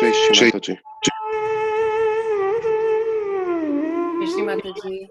Cześć Mataji. Cześć Mataji.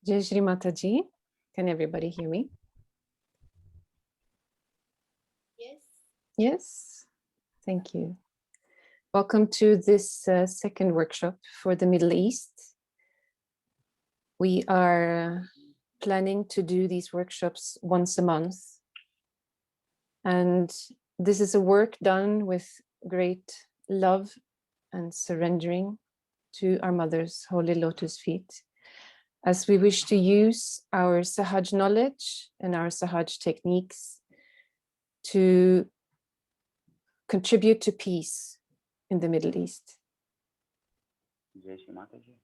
Jai Shri Mataji. Can everybody hear me? Yes. Yes. Thank you. Welcome to this second workshop for the Middle East. We are planning to do these workshops once a month. And this is a work done with great love and surrendering to our Mother's holy lotus feet, as we wish to use our Sahaj knowledge and our Sahaj techniques to contribute to peace in the Middle East. Джей Шри Матаджи.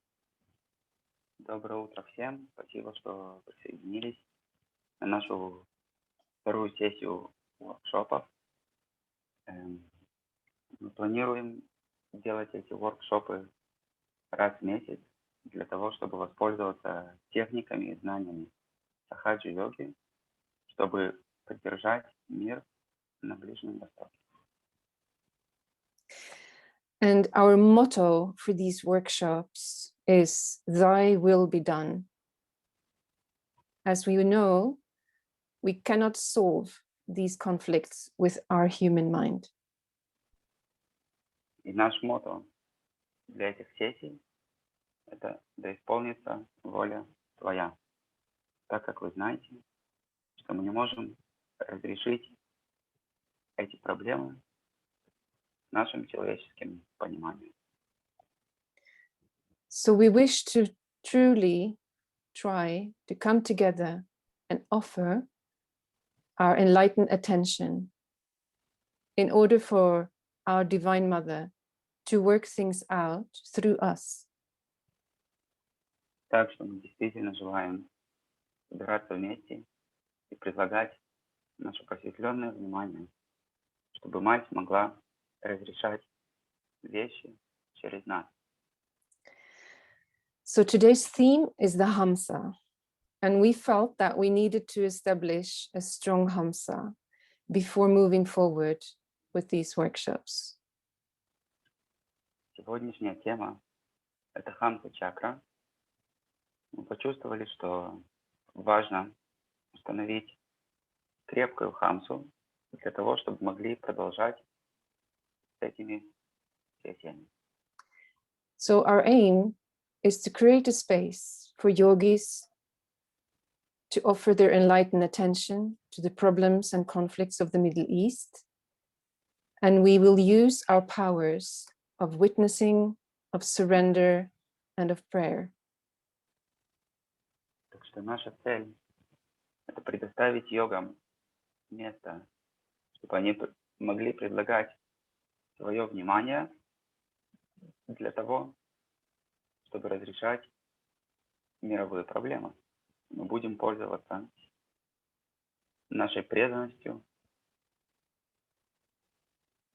Доброе утро всем. Спасибо, что присоединились на нашу вторую сессию воркшопов. Мы планируем делать эти воркшопы раз в месяц для того, чтобы воспользоваться техниками и знаниями сахаджи-йоги, чтобы поддержать мир на Ближнем Востоке. And our motto for these workshops is "Thy will be done." As we know, we cannot solve these conflicts with our human mind. И наш мотто для этих сессий – это «Да исполнится воля Твоя», так как вы знаете, что мы не можем разрешить эти проблемы нашим человеческим пониманием. So we wish to truly try to come together and offer our enlightened attention in order for our Divine Mother to work things out through us. Так что мы действительно желаем собираться вместе и предлагать наше просветленное внимание, чтобы Мать могла разрешать вещи через нас. So today's theme is the Hamsa, and we felt that we needed to establish a strong Hamsa before moving forward with these workshops. Сегодняшняя тема – это Хамса чакра. Мы почувствовали, что важно установить крепкую Хамсу для того, чтобы могли продолжать с этими сессиями. So our aim is to create a space for yogis to offer their enlightened attention to the problems and conflicts of the Middle East. And we will use our powers of witnessing, of surrender, and of prayer. Так что наша цель – это предоставить йогам место, чтобы они могли предлагать свое внимание для того, чтобы разрешать мировые проблемы. Мы будем пользоваться нашей преданностью,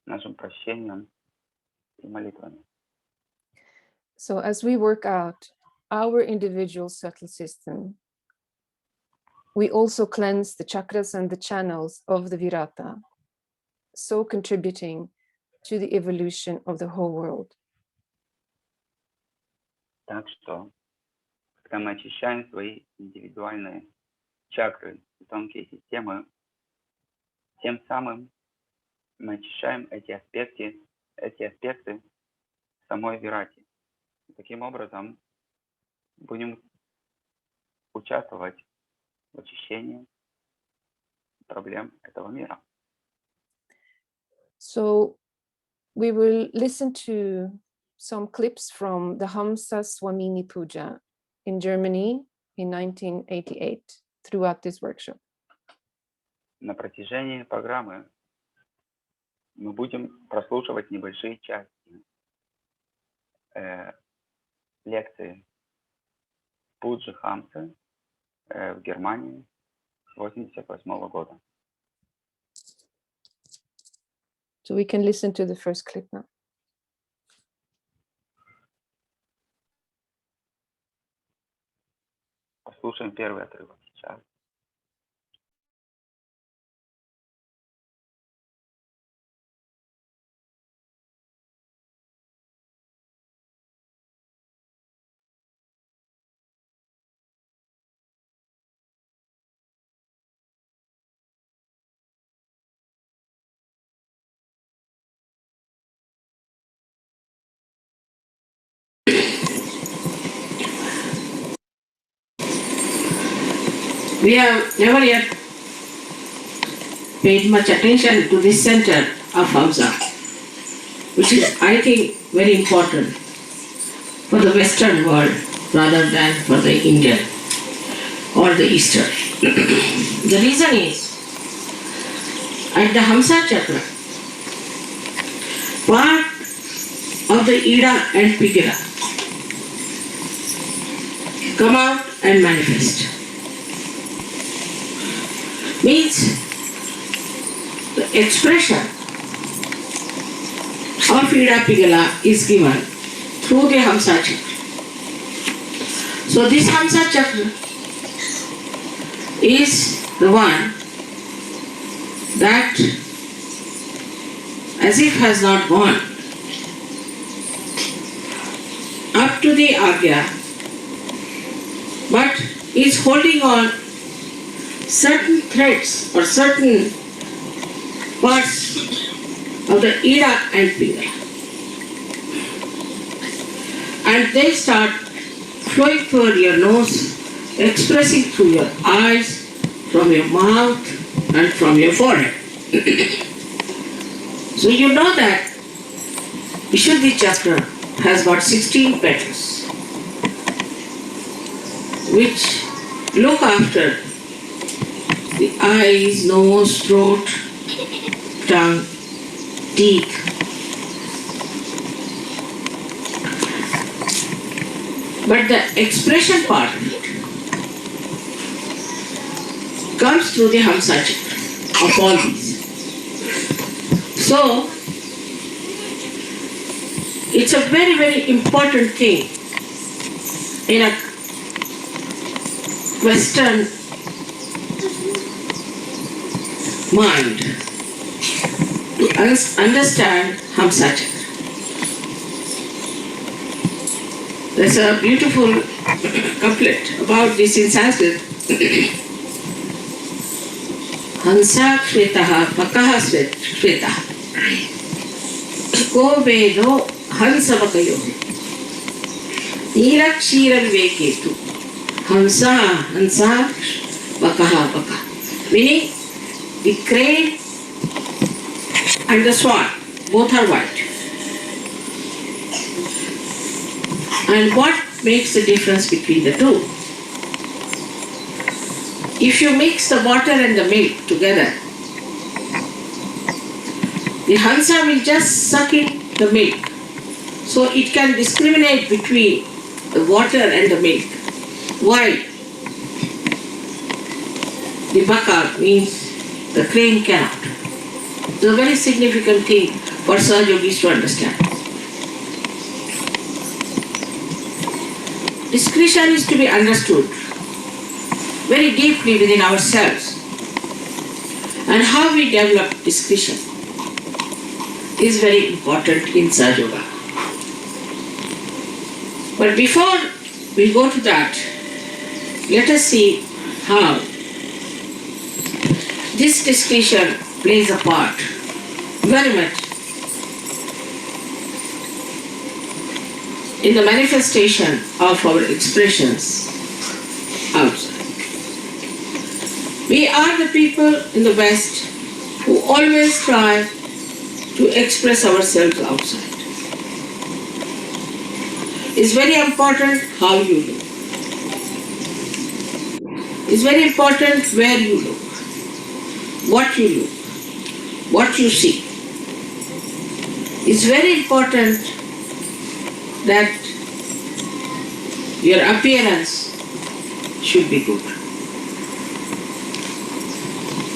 нашим прощением и молитвами. So as we work out our individual subtle system, we also cleanse the chakras and the channels of the Virata, so contributing to the evolution of the whole world. Так что, когда мы очищаем свои индивидуальные чакры и тонкие системы, тем самым мы очищаем эти аспекты самой Вирати. И таким образом будем участвовать в очищении проблем этого мира. So we will listen to some clips from the Hamsa Swamini Puja in Germany in 1988 throughout this workshop. На протяжении программы мы будем прослушивать небольшие части лекции Пуджи Хамсы в Германии с 1988 года. So we can listen to the first clip now. Послушаем первый отрывок сейчас. We have never yet paid much attention to this center of Hamsa, which is, I think, very important for the Western world rather than for the Indian or the Eastern. The reason is, at the Hamsa chakra, part of the Ida and Pigila come out and manifest. Means the expression of Ida Pigala is given through the Hamsa chakra. So this Hamsa chakra is the one that as if has not gone up to the Agya, but is holding on certain threads or certain parts of the Ida and Pigala. And they start flowing through your nose, expressing through your eyes, from your mouth and from your forehead. So you know that Vishuddhi chakra has got 16 petals which look after the eyes, nose, throat, tongue, teeth. But the expression part of it comes through the Hamsa chakra of all these. So, it's a very, very important thing in a Western mind to understand Hamsa chakra. There's a beautiful couplet about this in Sanskrit. Hamsa shvetaha pakaha shvetaha ko vedo hansa bakayo nira kshiran veketu Hamsa hansa bakaha baka. Meaning the crane and the swan both are white. And what makes the difference between the two? If you mix the water and the milk together, the Hamsa will just suck in the milk. So it can discriminate between the water and the milk. While the baka means the crane cannot. It's a very significant thing for Sahaja Yogis to understand. Discretion is to be understood very deeply within ourselves, and how we develop discretion is very important in Sahaja Yoga. But before we go to that, let us see how this discretion plays a part very much in the manifestation of our expressions outside. We are the people in the West who always try to express ourselves outside. It's very important how you look. It's very important where you look, what you look, what you see. It's very important that your appearance should be good.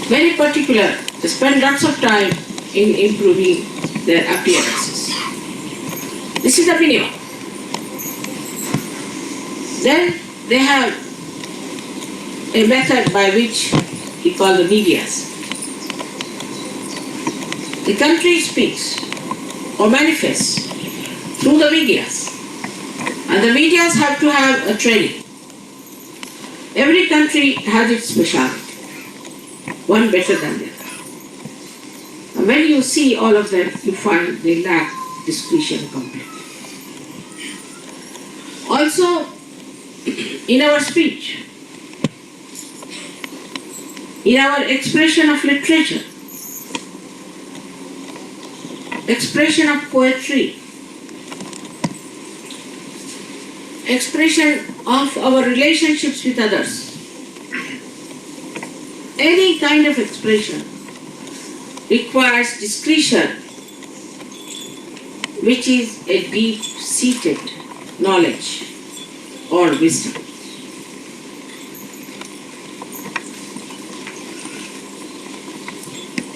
Very particular, they spend lots of time in improving their appearances. This is the minimum. Then they have a method by which we call the medias. The country speaks or manifests through the medias, and the medias have to have a training. Every country has its specialty, one better than the other. And when you see all of them, you find they lack discretion completely. Also, in our speech, in our expression of literature, expression of poetry, expression of our relationships with others. Any kind of expression requires discretion, which is a deep-seated knowledge or wisdom.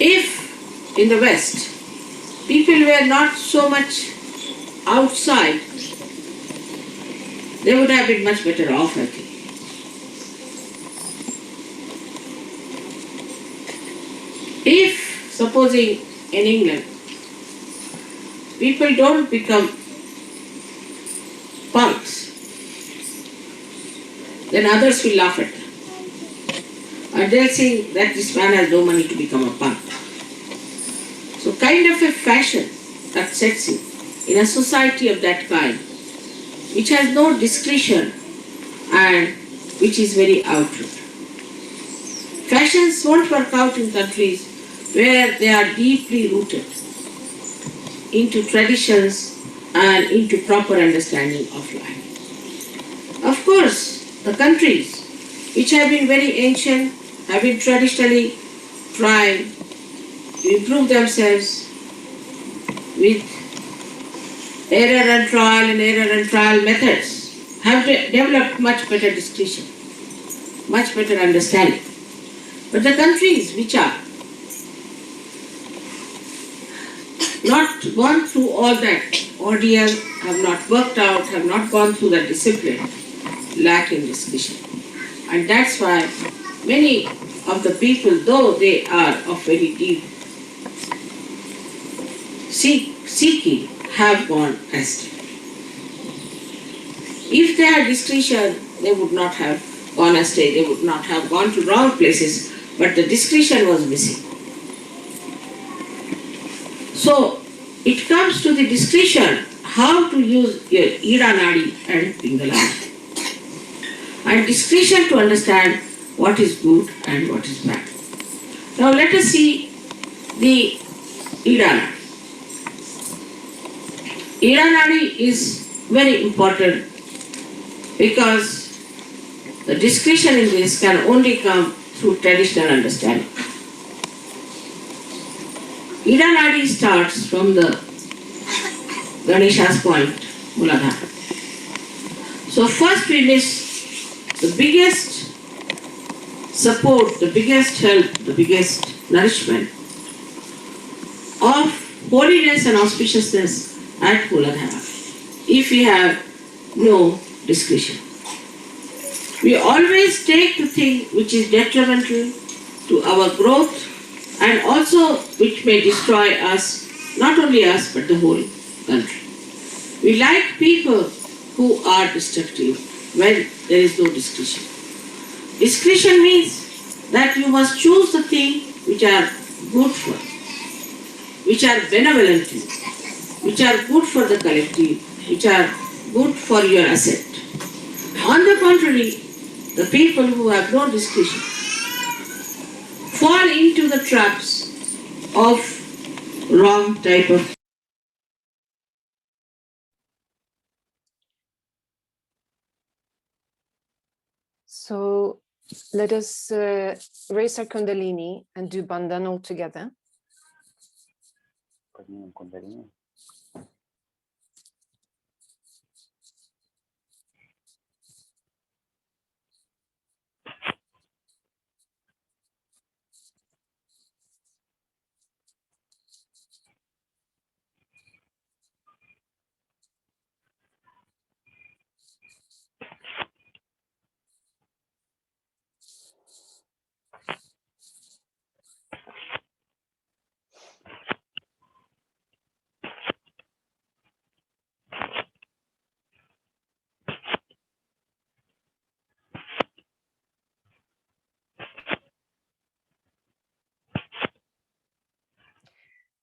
If in the West people were not so much outside, they would have been much better off, I think. If, supposing in England, people don't become punks, then others will laugh at them. And they'll think that this man has no money to become a punk. So kind of a fashion that sets in a society of that kind, which has no discretion and which is very outward. Fashions won't work out in countries where they are deeply rooted into traditions and into proper understanding of life. Of course, the countries which have been very ancient have been traditionally trying to improve themselves with error and trial methods, have developed much better discretion, much better understanding. But the countries which are not gone through all that ordeal, have not worked out, have not gone through that discipline, lack in discretion. And that's why many of the people, though they are of very deep seeking, have gone astray. If they had discretion, they would not have gone astray, they would not have gone to wrong places, but the discretion was missing. So it comes to the discretion how to use your Ira Nadi and Pingaladi. And discretion to understand what is good and what is bad. Now let us see the Ira Nadi. Ira Nadi is very important because the discretion in this can only come through traditional understanding. Ira Nadi starts from the Ganesha's point, Muladhara. So first we miss the biggest support, the biggest help, the biggest nourishment of holiness and auspiciousness at Muladhara, if we have no discretion. We always take the thing which is detrimental to our growth and also which may destroy us, not only us but the whole country. We like people who are destructive when there is no discretion. Discretion means that you must choose the things which are good for, which are benevolent things, which are good for the collective, which are good for your asset. On the contrary, the people who have no discretion fall into the traps of wrong type of. So let us raise our Kundalini and do Bandhan all together. Поднимем кундалини.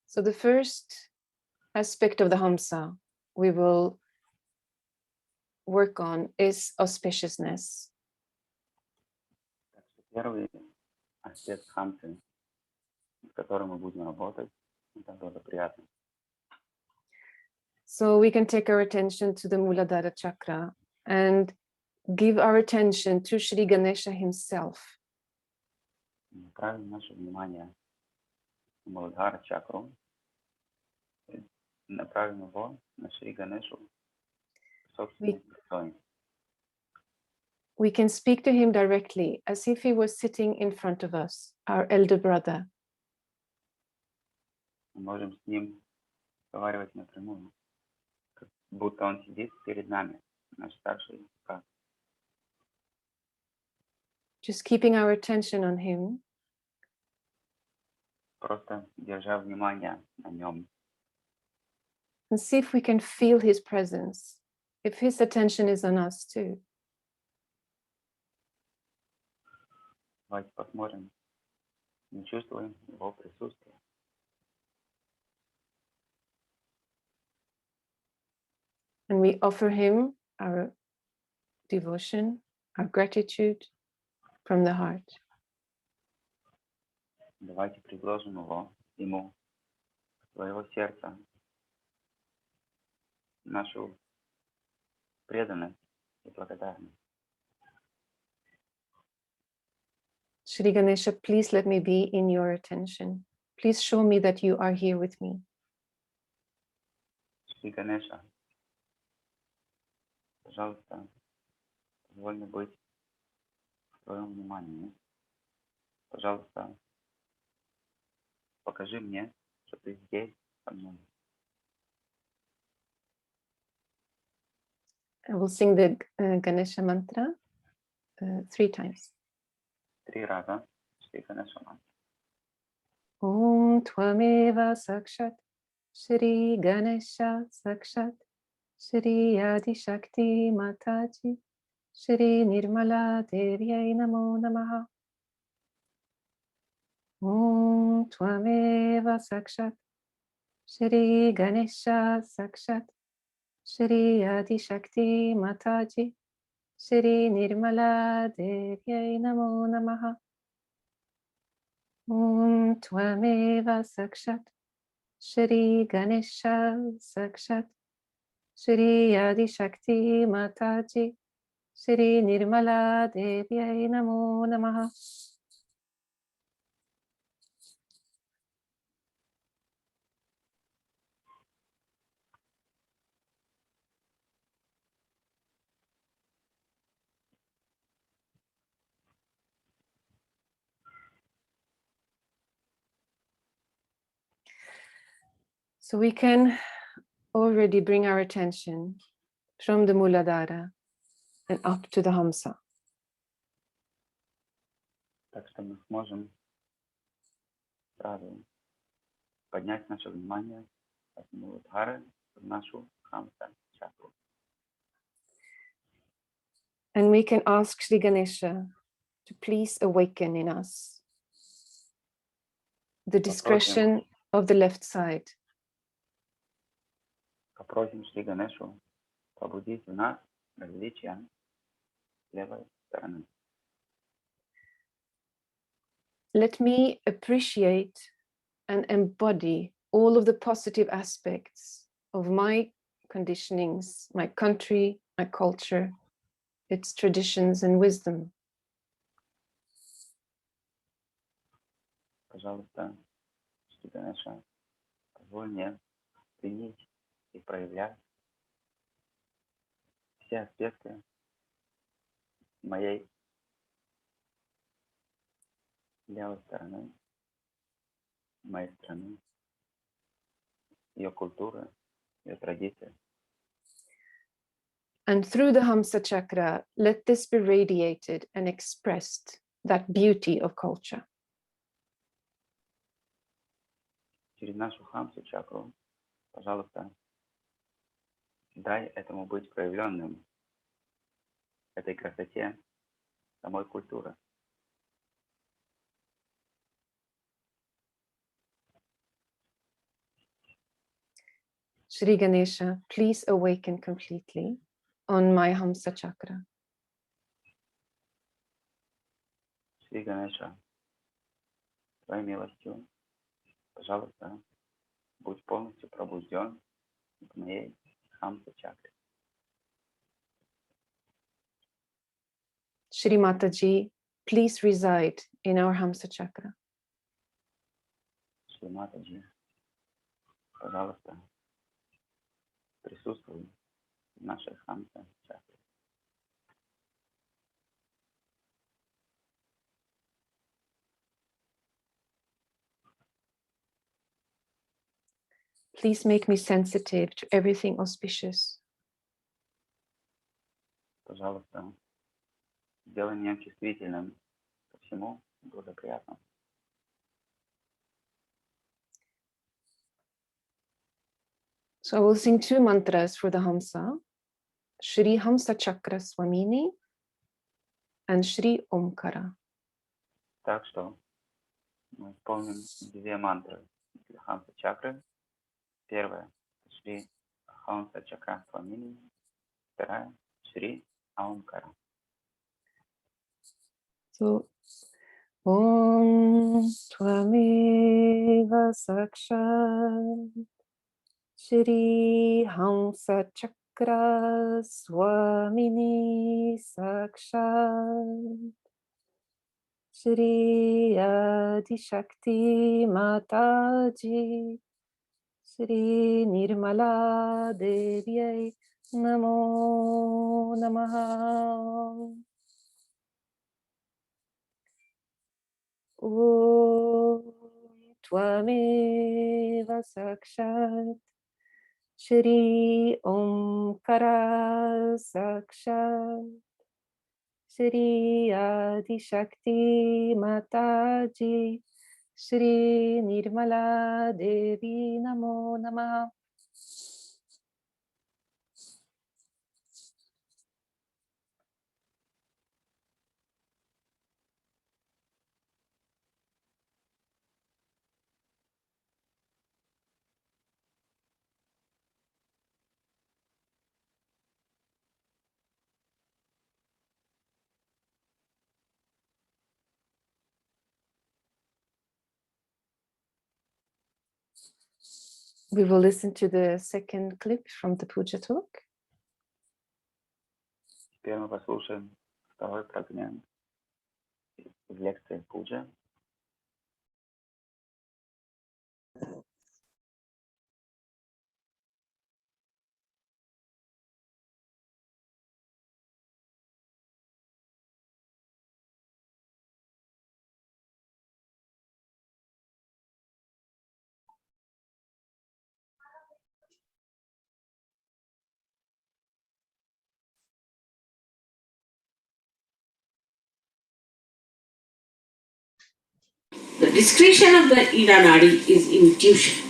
So the first aspect of the Hamsa we will work on is auspiciousness. Так что первый аспект хамсы, с которым мы будем работать. Это было приятно. So we can take our attention to the Muladhara chakra and give our attention to Shri Ganesha himself. Направим наше внимание на Муладхара чакру, и направим его на Шри Ганешу собственной персоне. We can speak to him directly as if he was sitting in front of us, our elder brother. Мы можем с ним разговаривать напрямую, как будто он сидит перед нами, наш старший брат. Just keeping our attention on him. Просто держа внимание на нем. And see if we can feel his presence, if his attention is on us too. Давайте посмотрим, не чувствуем его присутствие. And we offer him our devotion, our gratitude from the heart. Давайте предложим ему своего сердца, нашу преданность и благодарность. Shri Ganesha, please let me be in your attention. Please show me that you are here with me. Шри Ганеша, пожалуйста, позволь мне быть в твоем внимании. Пожалуйста, покажи мне, что ты здесь со мной. I will sing the Ganesha mantra 3 times. 3 раза Шри Ганеша мантра. Om Tvameva Sakshat Shri Ganesha Sakshat Shri Adi Shakti Mataji Shri Nirmala Devyai Namo Namaha. Om Tvameva Sakshat Shri Ganesha Sakshat Shri Adi Shakti Mataji Shri Nirmala Devyai Namo Namaha. Om Tvameva Sakshat Shri Ganesha Sakshat Shri Adi Shakti Mataji Shri Nirmala Devyai Namo Namaha. So we can already bring our attention from the Muladhara and up to the Hamsa. Так что мы сможем сразу поднять наше внимание от Муладхары в нашу Хамса чакру. And we can ask Shri Ganesha to please awaken in us the discretion of the left side. Попросим Шри Ганешу пробудить в нас различия левой стороны. Let me appreciate and embody all of the positive aspects of my conditionings, my country, my culture, its traditions and wisdom. Пожалуйста, Шри Ганеша, позволь мне ценить и проявлять все аспекты моей левой стороны, моей страны, ее культуры, ее традиции. And through the Hamsa chakra, let this be radiated and expressed, that beauty of culture. Через нашу Хамсу чакру, пожалуйста, дай этому быть проявленным, этой красоте самой культуры. Shri Ganesha, please awaken completely on my Hamsa chakra. Шри Ганеша, Твоей милостью, пожалуйста, будь полностью пробужден в моей Хамса чакре. Shri Mataji, please reside in our Hamsa chakra. Шри Матаджи, пожалуйста, присутствуй в нашей Хамса чакре. Please make me sensitive to everything auspicious. Пожалуйста, сделай меня чувствительным ко всему благоприятному. So I will sing two mantras for the Hamsa, Shri Hamsa Chakra Swamini and Shri Omkara. Так что мы исполним две мантры для Хамса чакры. Первая — Шри Хамса чакра Свамини. Вторая — Шри Аомкара. So Om Tvameva Sakshat Shri Hamsa Chakra Swamini Sakshat Shri Adi Shakti Mataji Shri Nirmala Devyai Namo Namaha. Om Tvameva Sakshat Shri Omkara Sakshat Shri Adi Shakti Mataji Shri Nirmala Devi Namo Namaha. We will listen to the second clip from the Puja talk. Теперь мы послушаем второй фрагмент из лекции Пуджа. The discretion of the Ida Nadi is intuition.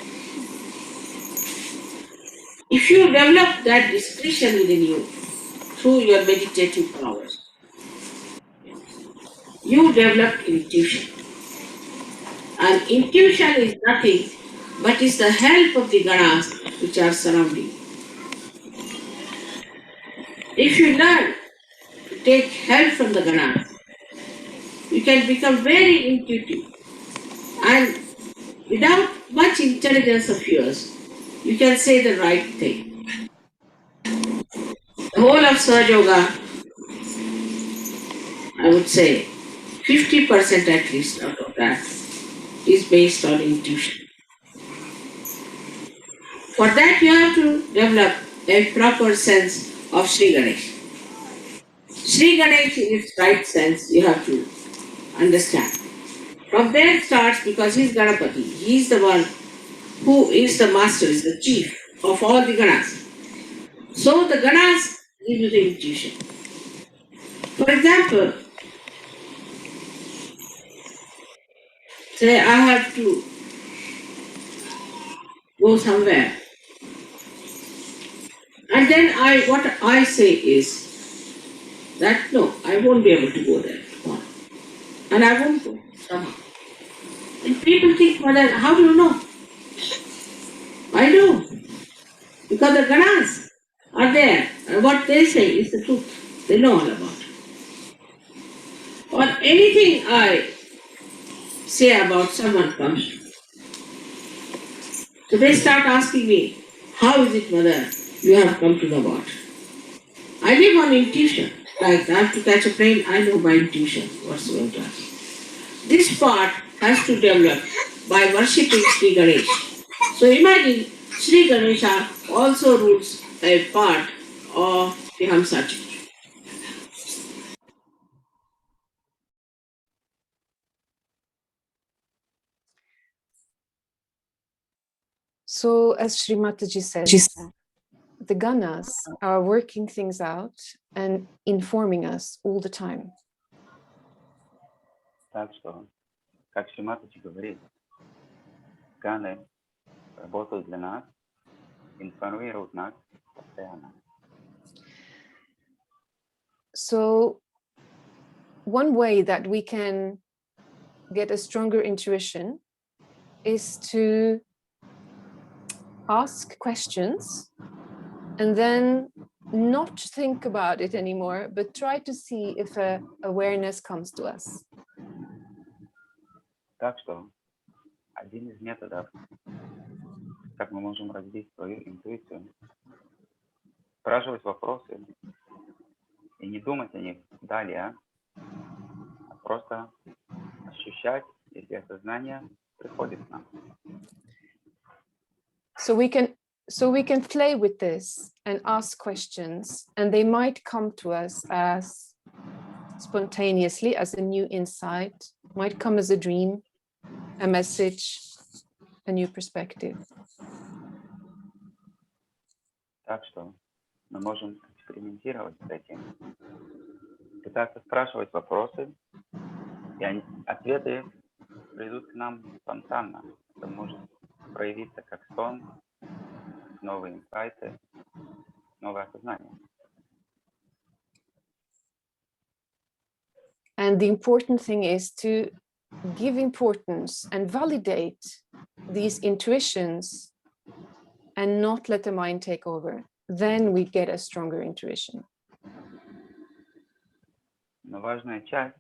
If you develop that discretion within you through your meditative powers, you develop intuition. And intuition is nothing but is the help of the ganas which are surrounding. If you learn to take help from the ganas, you can become very intuitive. And without much intelligence of yours, you can say the right thing. The whole of Sahaja Yoga, I would say 50% at least out of that is based on intuition. For that you have to develop a proper sense of Sri Ganesh. Sri Ganesh in its right sense you have to understand. From there it starts because he is Ganapati. He is the one who is the master, is the chief of all the ganas. So the ganas give you the intuition. For example, say I have to go somewhere. And then what I say is that no, I won't be able to go there tomorrow. And I won't go somehow. And people think, well, how do you know? I know. Because the ganas are there. And what they say is the truth. They know all about it. Or anything I say about someone comes. So they start asking me, how is it, mother, you have come to the water? I live on intuition. Like I have to catch a plane, I know by intuition what's going to happen. This part has to develop by worshipping Sri Ganesh. So imagine Sri Ganesha also rules a part of the Hamsa chakra. So, as Sri Mataji says, the Ganas are working things out and informing us all the time. Так что, как Шриматочи говорит, ганы работают для нас, информируют нас постоянно. So, one way that we can get a stronger intuition is to ask questions and then not think about it anymore, but try to see if awareness comes to us. Так что, один из методов, как мы можем развить свою интуицию, спрашивать вопросы и не думать о них далее, а просто ощущать, если осознание приходит к нам. So we can play with this and ask questions, and they might come to us as spontaneously as a new insight, might come as a dream, a message, a new perspective. Так что мы можем экспериментировать с этим, пытаться спрашивать вопросы, и ответы придут к нам спонтанно. Это может проявиться как сон, новые инсайты, новое осознание. And the important thing is to give importance and validate these intuitions and not let the mind take over. Then we get a stronger intuition. Но важная часть,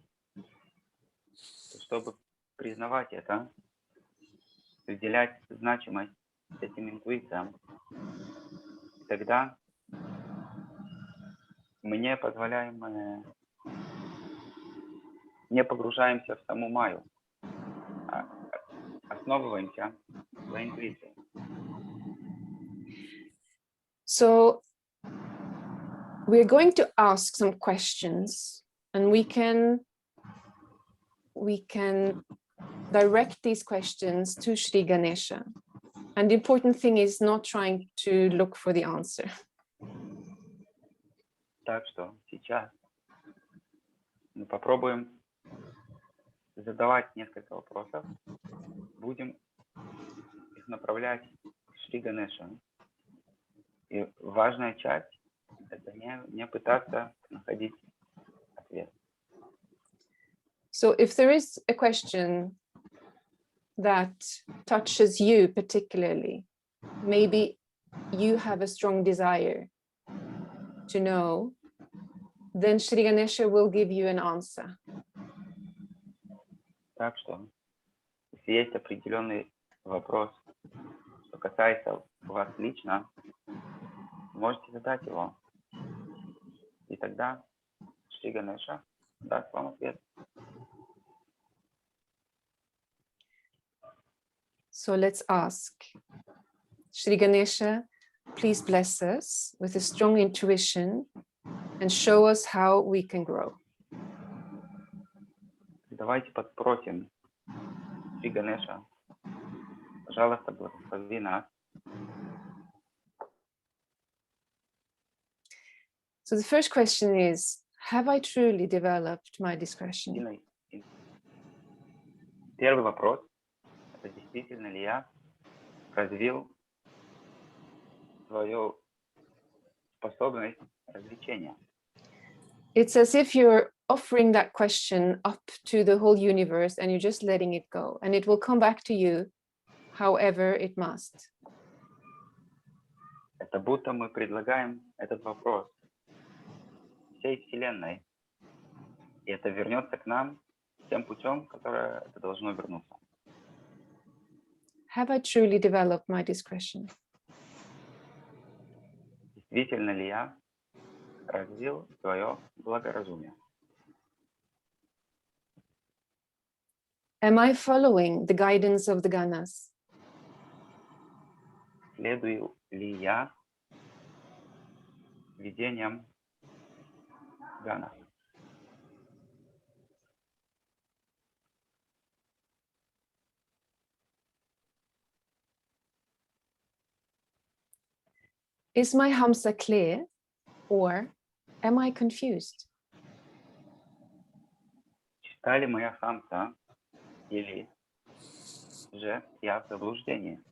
чтобы признавать это, уделять значимость этим интуициям, тогда мы не позволяем, не погружаемся в саму Майю, а основываемся на интуиции. So we're going to ask some questions, and we can direct these questions to Sri Ganesha. And the important thing is not trying to look for the answer. Так что сейчас мы попробуем задавать несколько вопросов, будем их направлять к Шри Ганеше. И важная часть – это не пытаться находить ответ. So if there is a question that touches you particularly, maybe you have a strong desire to know, then Shri Ganesha will give you an answer. Так что, если есть определенный вопрос, что касается вас лично, можете задать его. И тогда Шри Ганеша даст вам ответ. So let's ask. Shri Ganesha, please bless us with a strong intuition and show us how we can grow. Давайте подспросим Шри Ганеша, пожалуйста, благослови нас. So the first question is, have I truly developed my discretion? Первый вопрос – это действительно ли я развил свою способность развлечения? It's as if you're offering that question up to the whole universe and you're just letting it go, and it will come back to you however it must. Это будто мы предлагаем этот вопрос всей Вселенной, и это вернется к нам тем путем, которое это должно вернуться. Have I truly developed my discretion? Действительно ли я развил свое благоразумие? Am I following the guidance of the ganas? Следую ли я видениям гана? Is my Hamsa clear or am I confused? Чиста ли моя хамса или же я в заблуждении?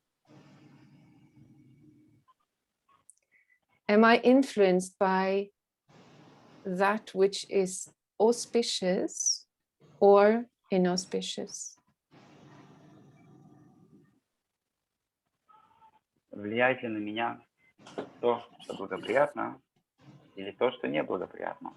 Am I influenced by that which is auspicious or inauspicious? Влияет ли на меня то, что благоприятно, или то, что неблагоприятно?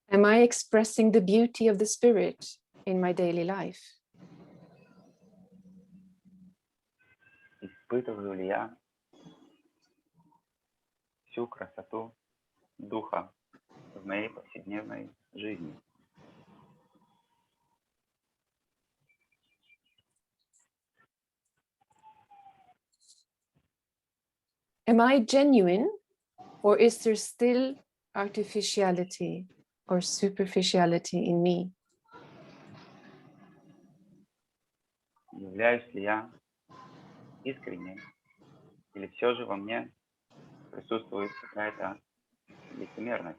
Am I expressing the beauty of the spirit in my daily life? Испытываю ли я всю красоту духа в моей повседневной жизни? Am I genuine or is there still artificiality or superficiality in me? Являюсь ли я искренним, или все же во мне присутствует какая-то лицемерность?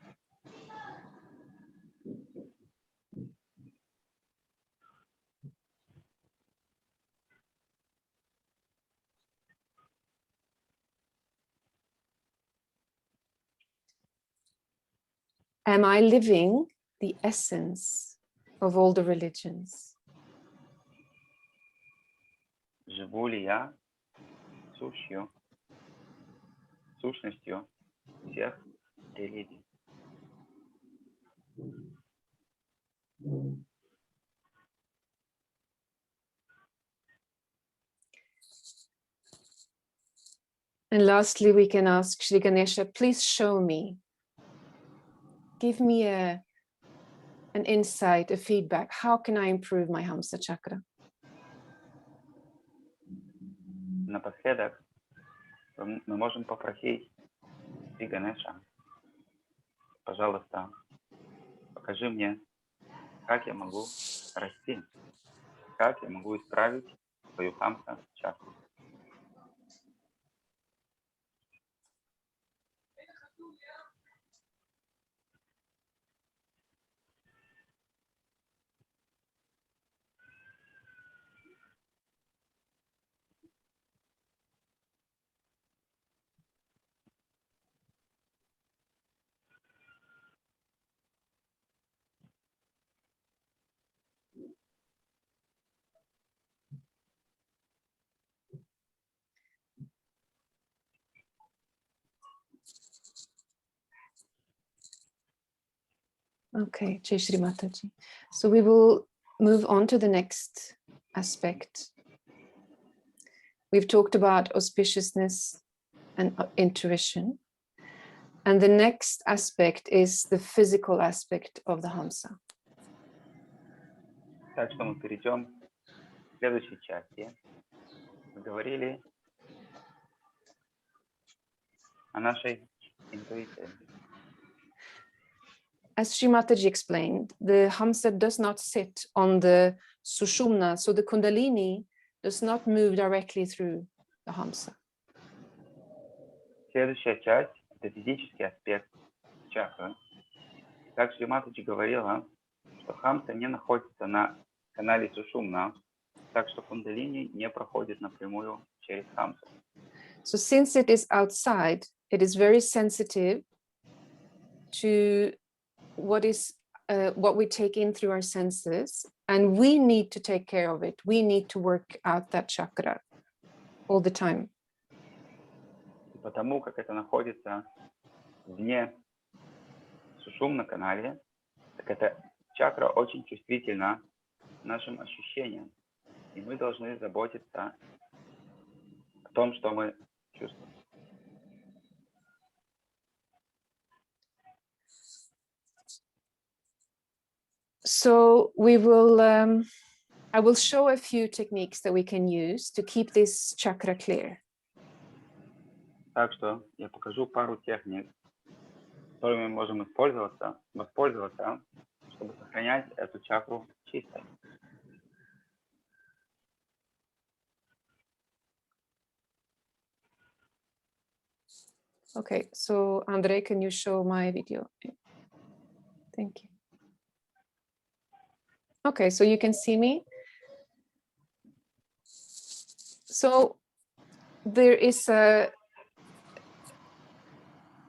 Am I living the essence of all the religions? Живу ли я сущностью всех религий? And lastly, we can ask Shri Ganesha, please show me, give me an insight, a feedback. How can I improve my Hamsa chakra? Напоследок мы можем попросить Шри Ганеша, пожалуйста, покажи мне, как я могу расти, как я могу исправить свою хамса чакру. Okay, Jai Shri Mataji. So we will move on to the next aspect. We've talked about auspiciousness and intuition. And the next aspect is the physical aspect of the Hamsa. Так что мы перейдем к следующей части. Мы говорили о нашей интуиции. As Shri Mataji explained, the Hamsa does not sit on the Sushumna, so the Kundalini does not move directly through the Hamsa. Следующая часть – это физический аспект чакры. Как Шри Матаджи говорила, что хамса не находится на канале Сушумна, так что кундалини не проходит напрямую через хамсу. So since it is outside it is very sensitive to what we take in through our senses, and we need to take care of it. We need to work out that chakra all the time. И потому как это находится вне сушумна канале, так эта чакра очень чувствительна к нашим ощущениям. И мы должны заботиться о том, что мы чувствуем. So I will show a few techniques that we can use to keep this chakra clear. Так что я покажу пару техник, которыми мы можем воспользоваться, чтобы сохранять эту чакру чистой. Okay, so Andrei, can you show my video? Thank you. Okay, so you can see me. So there is a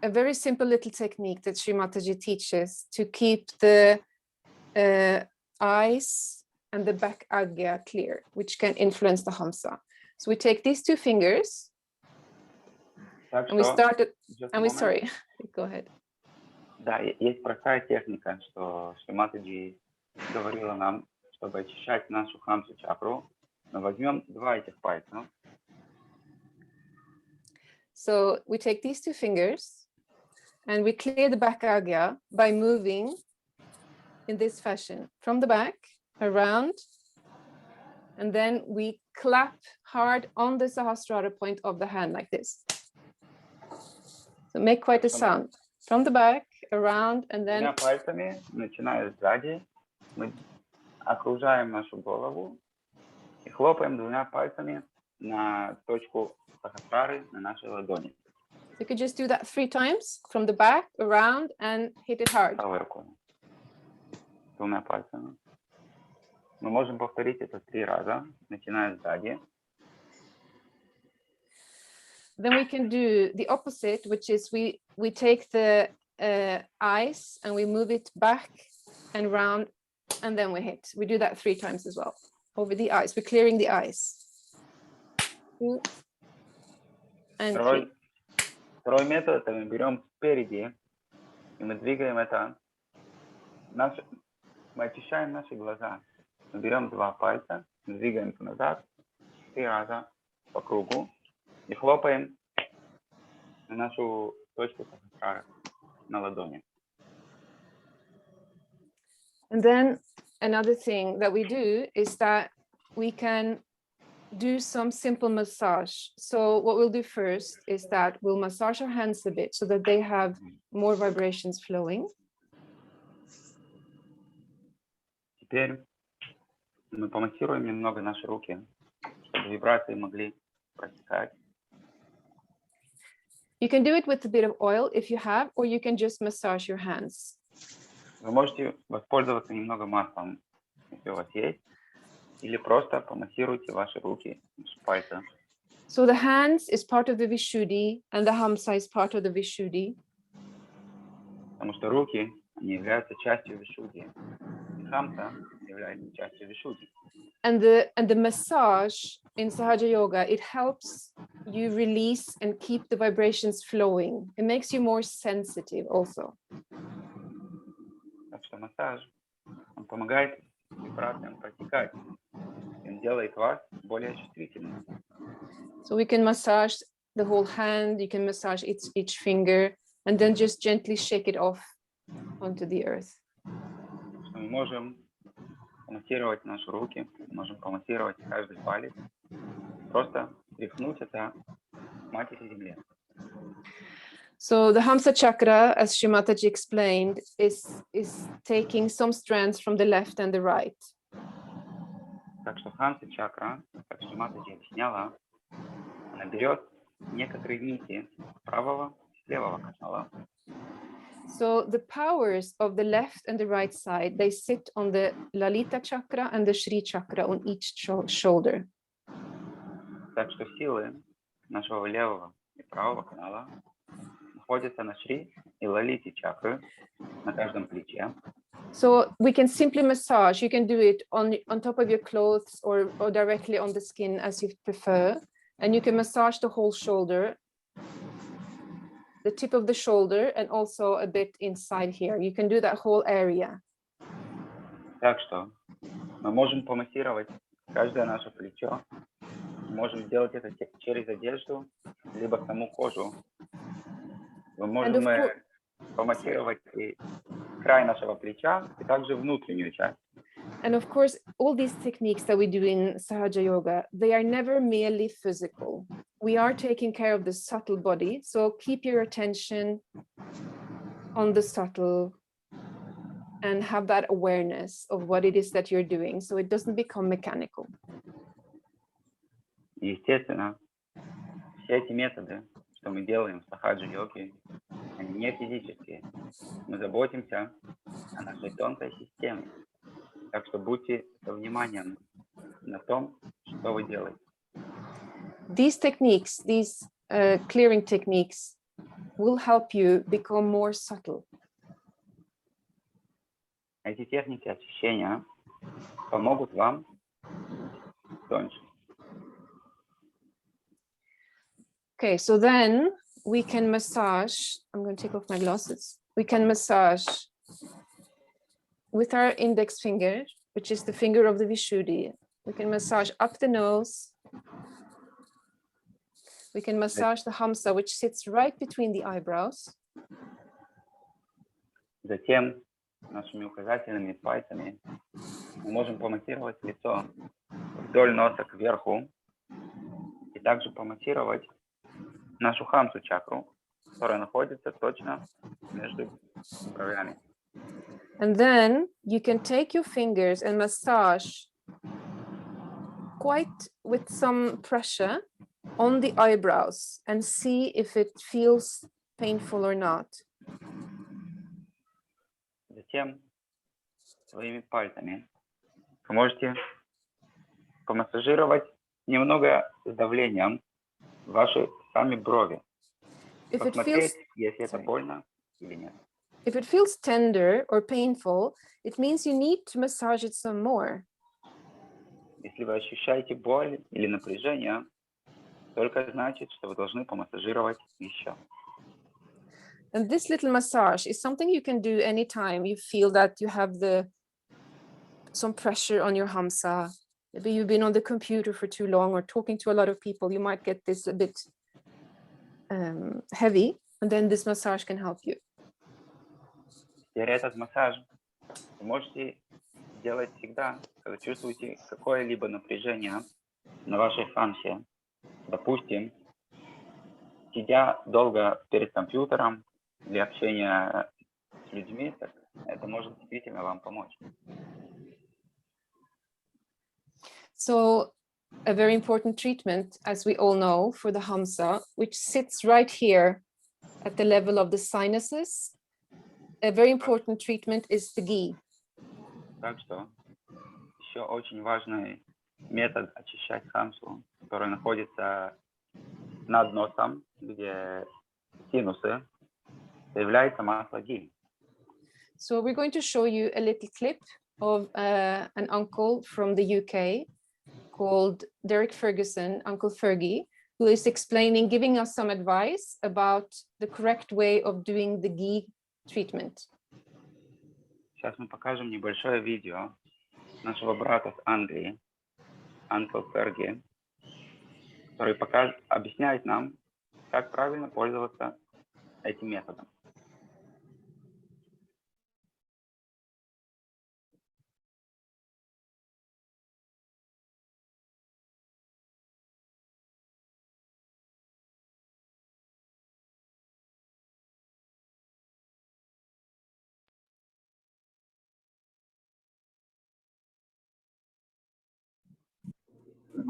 very simple little technique that Sri Mataji teaches to keep the eyes and the back agya clear, which can influence the Hamsa. So we take these two fingers Так and we что, started, just a and we, moment. sorry, go ahead. Да, есть простая техника, что Шри Матаджи говорила нам, чтобы очищать нашу хамсу чакру. Мы возьмем два этих пальца. So we take these two fingers and we clear the back agya by moving in this fashion from the back around, and then we clap hard on the Sahasrara point of the hand like this. So make quite a sound from the back around, and then Двумя пальцами, начиная сзади, мы окружаем нашу голову и хлопаем двумя пальцами на точку сахасрары на нашей ладони. you could just do that 3 times from the back around and hit it hard. Правой рукой. Двумя пальцами. Мы можем повторить это 3 раза, начиная сзади. Then we can do the opposite, which is we take the eyes and we move it back and round, and then we hit. We do that 3 times as well. Over the eyes, we're clearing the eyes. 2 and 3. Второй метод, это мы берем спереди, и мы двигаем это. Мы очищаем наши глаза. Мы берем 2 пальца, двигаем назад 3 раза по кругу и хлопаем на нашу точку сахасрары на ладони. And then another thing that we do is that we can do some simple massage. So what we'll do first is that we'll massage our hands a bit so that they have more vibrations flowing. Теперь мы помассируем немного наши руки, чтобы вибрации могли протекать. You can do it with a bit of oil if you have, or you can just massage your hands. Вы можете воспользоваться немного маслом, если у вас есть, или просто помассируйте ваши руки, ваши пальцы. So the hands is part of the Vishuddhi and the Hamsa is part of the Vishuddhi. Потому что руки, они являются частью Вишудхи. И Хамса является частью Вишудхи. And the massage in Sahaja Yoga, it helps you release and keep the vibrations flowing. It makes you more sensitive also. Так что массаж, он помогает вибрациям протекать. Он делает вас более чувствительным. So we can massage the whole hand, you can massage each finger, and then just gently shake it off onto the earth. Что мы можем помассировать наши руки, можем помассировать каждый палец, просто тряхнуть это Матери Земле. So the Hamsa chakra, as Shri Mataji explained, is taking some strands from the left and the right. Так что Хамса чакра, как Шри Матаджи объясняла, она берет некоторые нити правого и левого канала. So the powers of the left and the right side, they sit on the Lalita chakra and the Shri chakra on each shoulder. Так что силы нашего левого и правого канала находится на Шри и Лалите чакры на каждом плече. So we can simply massage. You can do it on top of your clothes or directly on the skin as you prefer. And you can massage the whole shoulder, the tip of the shoulder, and also a bit inside here. You can do that whole area. Так что мы можем помассировать каждое наше плечо. Можем сделать это через одежду, либо саму кожу. Мы можем помассировать и край нашего плеча, и также внутреннюю часть. And of course, all these techniques that we do in Sahaja Yoga, they are never merely physical. We are taking care of the subtle body. So keep your attention on the subtle and have that awareness of what it is that you're doing, so it doesn't become mechanical. Естественно, все эти методы, что мы делаем в сахаджа-йоге, они не физические. Мы заботимся о нашей тонкой системе. Так что будьте со вниманием на том, что вы делаете. These techniques, these clearing techniques, will help you become more subtle. Эти техники очищения помогут вам тоньше. Okay, so then we can massage. I'm going to take off my glasses. We can massage with our index finger, which is the finger of the Vishuddhi. We can massage up the nose. We can massage the Hamsa, which sits right between the eyebrows. Затем нашими указательными пальцами мы можем помассировать лицо вдоль носа кверху и также помассировать нашу хамсу чакру, которая находится точно между бровями. And then you can take your fingers and massage quite with some pressure on the eyebrows and see if it feels painful or not. Затем своими пальцами вы можете помассажировать немного с давлением ваши сами брови. Посмотреть, если это больно или нет. If it feels tender or painful, it means you need to massage it some more. Если вы ощущаете боль или напряжение, только значит, что вы должны помассажировать еще. And this little massage is something you can do anytime you feel that you have some pressure on your Hamsa. Maybe you've been on the computer for too long or talking to a lot of people. You might get this a bit heavy, and then this massage can help you. Теперь этот массаж вы можете делать всегда, когда чувствуете какое-либо напряжение на вашей хамсе. Допустим, сидя долго перед компьютером для общения с людьми, это может действительно вам помочь. So a very important treatment, as we all know, for the Hamsa, which sits right here at the level of the sinuses, a very important treatment is the ghee. Так что еще очень важный метод очищать хамсу, который находится над носом, где синусы, является масло ghee. So we're going to show you a little clip of an uncle from the UK called Derek Ferguson, Uncle Fergie, who is explaining, giving us some advice about the correct way of doing the ghee treatment. Сейчас мы покажем небольшое видео нашего брата с Англии, Uncle Fergie, который объясняет нам, как правильно пользоваться этим методом.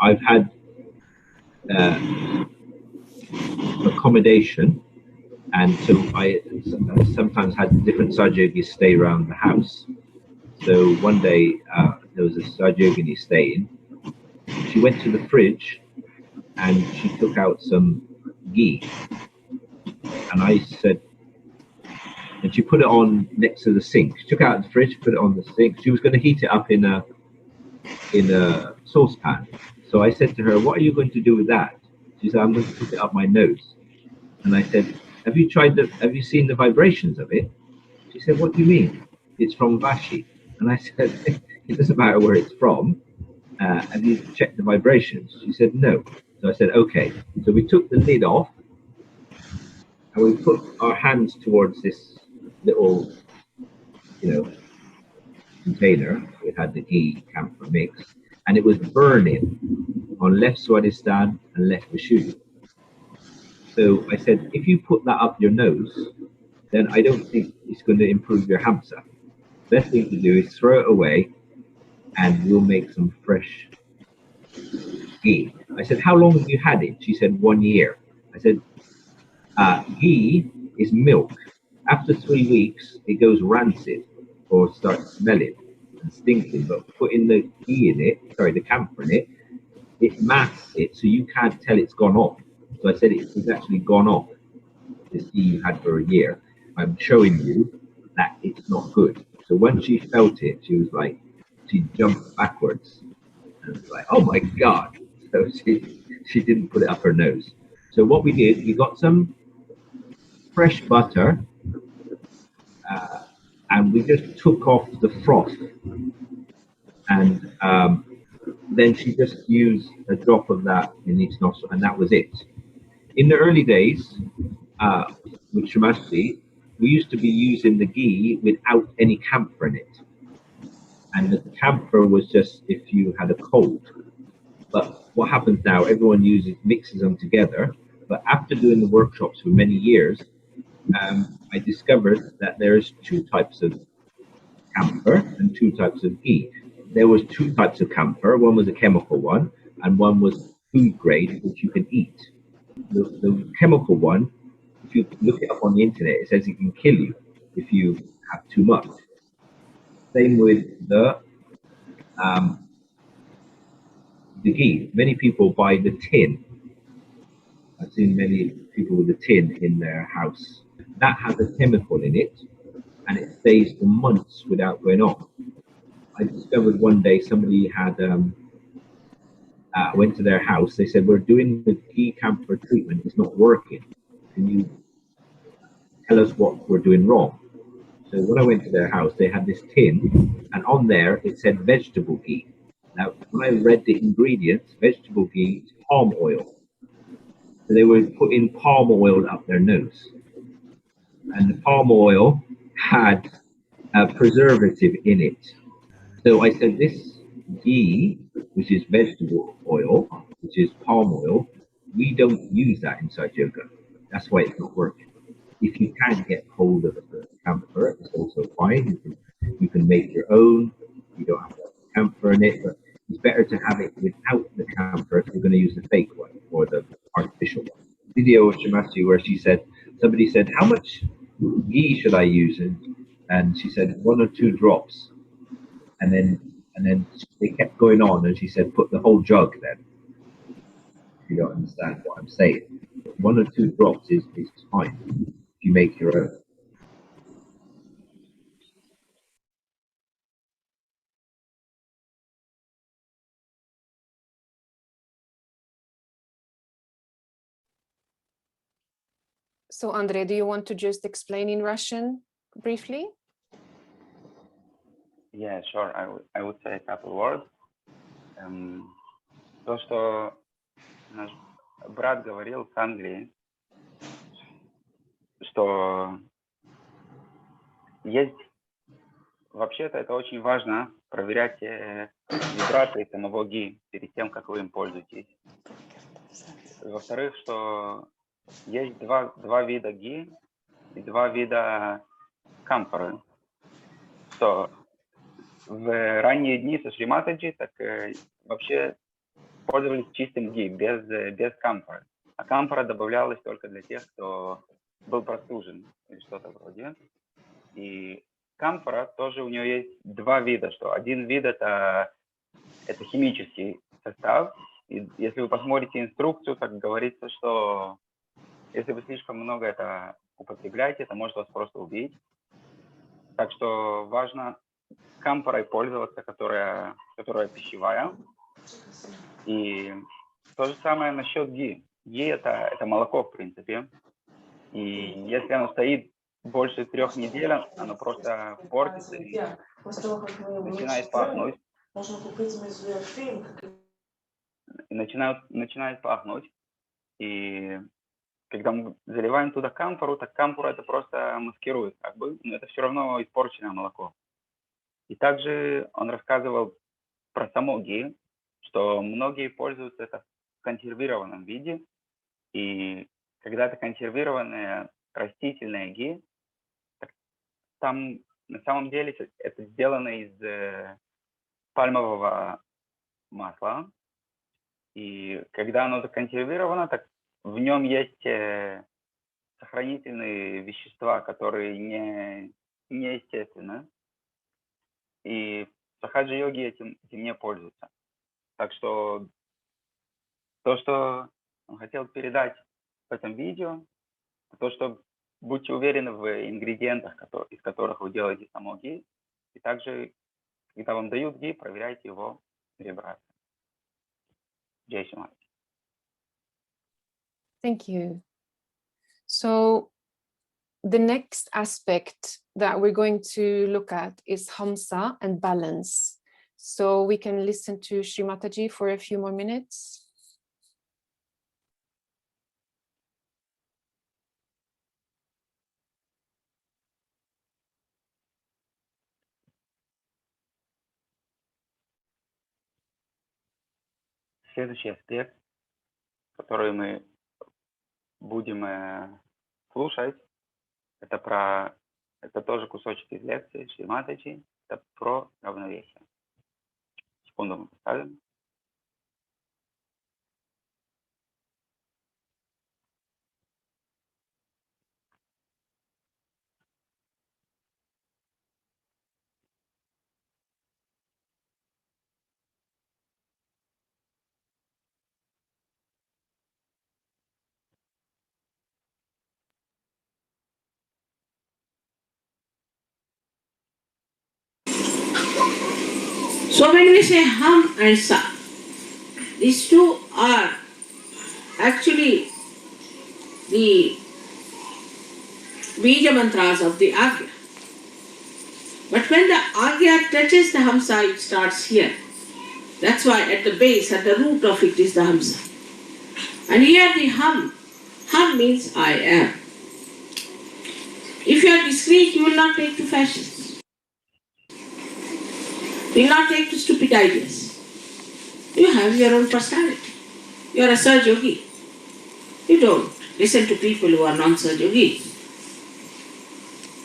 I've had accommodation, and so I sometimes had different Sahaja-yogis stay around the house. So one day there was a Sahaja-yogini staying. She went to the fridge and she took out some ghee, And I said, and she put it on next to the sink. She took it out of the fridge, put it on the sink. She was going to heat it up in a saucepan. So I said to her, "What are you going to do with that?" She said, "I'm going to put it up my nose." And I said, "Have you seen the vibrations of it?" She said, "What do you mean?" "It's from Vashi." And I said, "It doesn't matter where it's from. Have you checked the vibrations?" She said, "No." So I said, "Okay." So we took the lid off and we put our hands towards this little, container. We had the ghee camphor mix, and it was burning on left Swadhisthana and left Vishuddha. So I said, if you put that up your nose, then I don't think it's going to improve your Hamsa. Best thing to do is throw it away, and we'll make some fresh ghee. I said, how long have you had it? She said, 1 year. I said, ghee is milk. After 3 weeks, it goes rancid or starts smelling and stinking. But putting the ghee in it, the camphor in it, it masks it so you can't tell it's gone off. So I said it's actually gone off, this ghee you had for a year. I'm showing you that it's not good. So when she felt it, she jumped backwards and was like, oh my God. So she didn't put it up her nose. So what we did, we got some fresh butter, and we just took off the froth, and then she just used a drop of that in each nostril, and that was it. In the early days, with Shamasti, we used to be using the ghee without any camphor in it, and the camphor was just if you had a cold. But what happens now, everyone mixes them together. But after doing the workshops for many years, I discovered that there's 2 types of camphor and 2 types of ghee. There was 2 types of camphor. One was a chemical one, and one was food grade, which you can eat. The chemical one, if you look it up on the internet, it says it can kill you if you have too much. Same with the ghee. Many people buy the tin. I've seen many people with the tin in their house. That has a chemical in it, and it stays for months without going off. I discovered one day somebody had went to their house. They said, we're doing the ghee camphor treatment, it's not working. Can you tell us what we're doing wrong? So when I went to their house, they had this tin, and on there it said vegetable ghee. Now, when I read the ingredients, vegetable ghee is palm oil. So they were putting palm oil up their nose. And the palm oil had a preservative in it. So I said, this ghee, which is vegetable oil, which is palm oil, we don't use that inside yoga. That's why it's not working. If you can get hold of the camphor, it's also fine. You can make your own. You don't have to have camphor in it, but it's better to have it without the camphor if you're going to use the fake one or the artificial one. Video of Shamasti where somebody said, how much ghee should I use? And she said 1 or 2 drops. And then they kept going on, and she said, put the whole jug then. If you don't understand what I'm saying. 1 or 2 drops is fine if you make your own. So, Andrei, do you want to just explain in Russian briefly? Yeah, sure. I would say a couple words. То, что наш брат говорил с Англии, что есть, вообще-то это очень важно, проверять вибрации самого ГИ перед тем, как вы им пользуетесь. Во-вторых, что есть два вида ГИ и 2 вида камфоры. Что в ранние дни со Шри Матаджи так вообще пользовались чистым ГИ, без камфоры. А камфора добавлялась только для тех, кто был простужен или что-то вроде. И камфора тоже у нее есть 2 вида. Что один вид это химический состав. И если вы посмотрите инструкцию, так говорится, что Если вы слишком много это употребляете, это может вас просто убить. Так что важно камфорой пользоваться, которая пищевая. И то же самое насчет ги. Ги это молоко, в принципе. И если оно стоит больше 3 недель, оно просто портится и начинает пахнуть. Можно купить мезоэфрин, И начинает пахнуть. И когда мы заливаем туда камфору, так камфора это просто маскирует, как бы, но это все равно испорченное молоко. И также он рассказывал про само ги, что многие пользуются это в консервированном виде. И когда это консервированное растительное ги, так там на самом деле это сделано из пальмового масла. И когда оно законсервировано, так в нем есть сохранительные вещества, которые неестественны. И сахаджи-йоги этим не пользуются. Так что то, что он хотел передать в этом видео, то, что будьте уверены в ингредиентах, из которых вы делаете само ги. И также, когда вам дают ги, проверяйте его вибрацию. Джай Шри Мат. Thank you. So the next aspect that we're going to look at is Hamsa and balance. So we can listen to Shri Mataji for a few more minutes. Следующий аспект, который мы будем слушать, это тоже кусочек из лекции Шри Матаджи, это про равновесие. Секунду мы поставим. So when we say hum and sa, these two are actually the bija mantras of the Agya. But when the Agya touches the Hamsa, it starts here. That's why at the base, at the root of it is the Hamsa. And here the hum. Hum means I am. If you are discreet, you will not take to fashions. You will not take to stupid ideas. You have your own personality. You are a Saj Yogi. You don't listen to people who are non-Saj Yogi.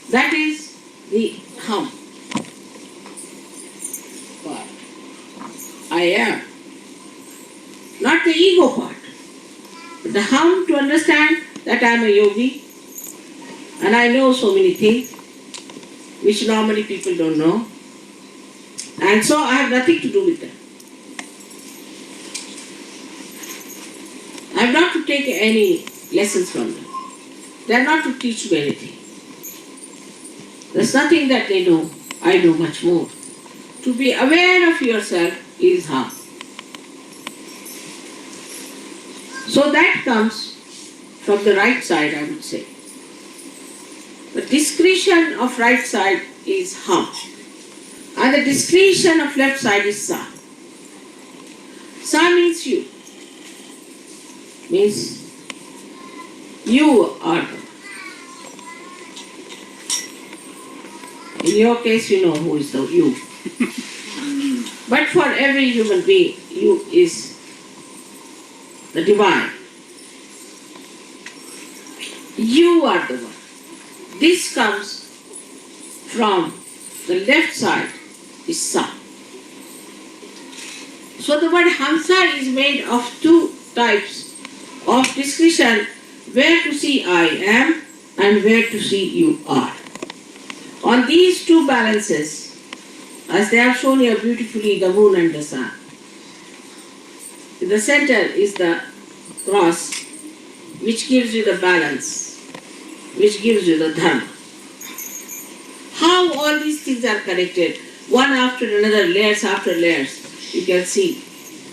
That is the hum. Part. I am. Not the ego part. But the hum to understand that I am a yogi and I know so many things which normally people don't know. And so I have nothing to do with them. I have not to take any lessons from them. They are not to teach me anything. There's nothing that they know. I know much more. To be aware of yourself is hum. So that comes from the right side, I would say. The discretion of right side is hum. And the discretion of left side is sa. Sa means you. Means you are the one. In your case, you know who is the you. But for every human being, you is the divine. You are the one. This comes from the left side is sa. So the word Hamsa is made of two types of discretion, where to see I am and where to see you are. On these two balances, as they have shown here beautifully, the moon and the sun. In the center is the cross, which gives you the balance, which gives you the dharma. How all these things are connected, one after another, layers after layers, you can see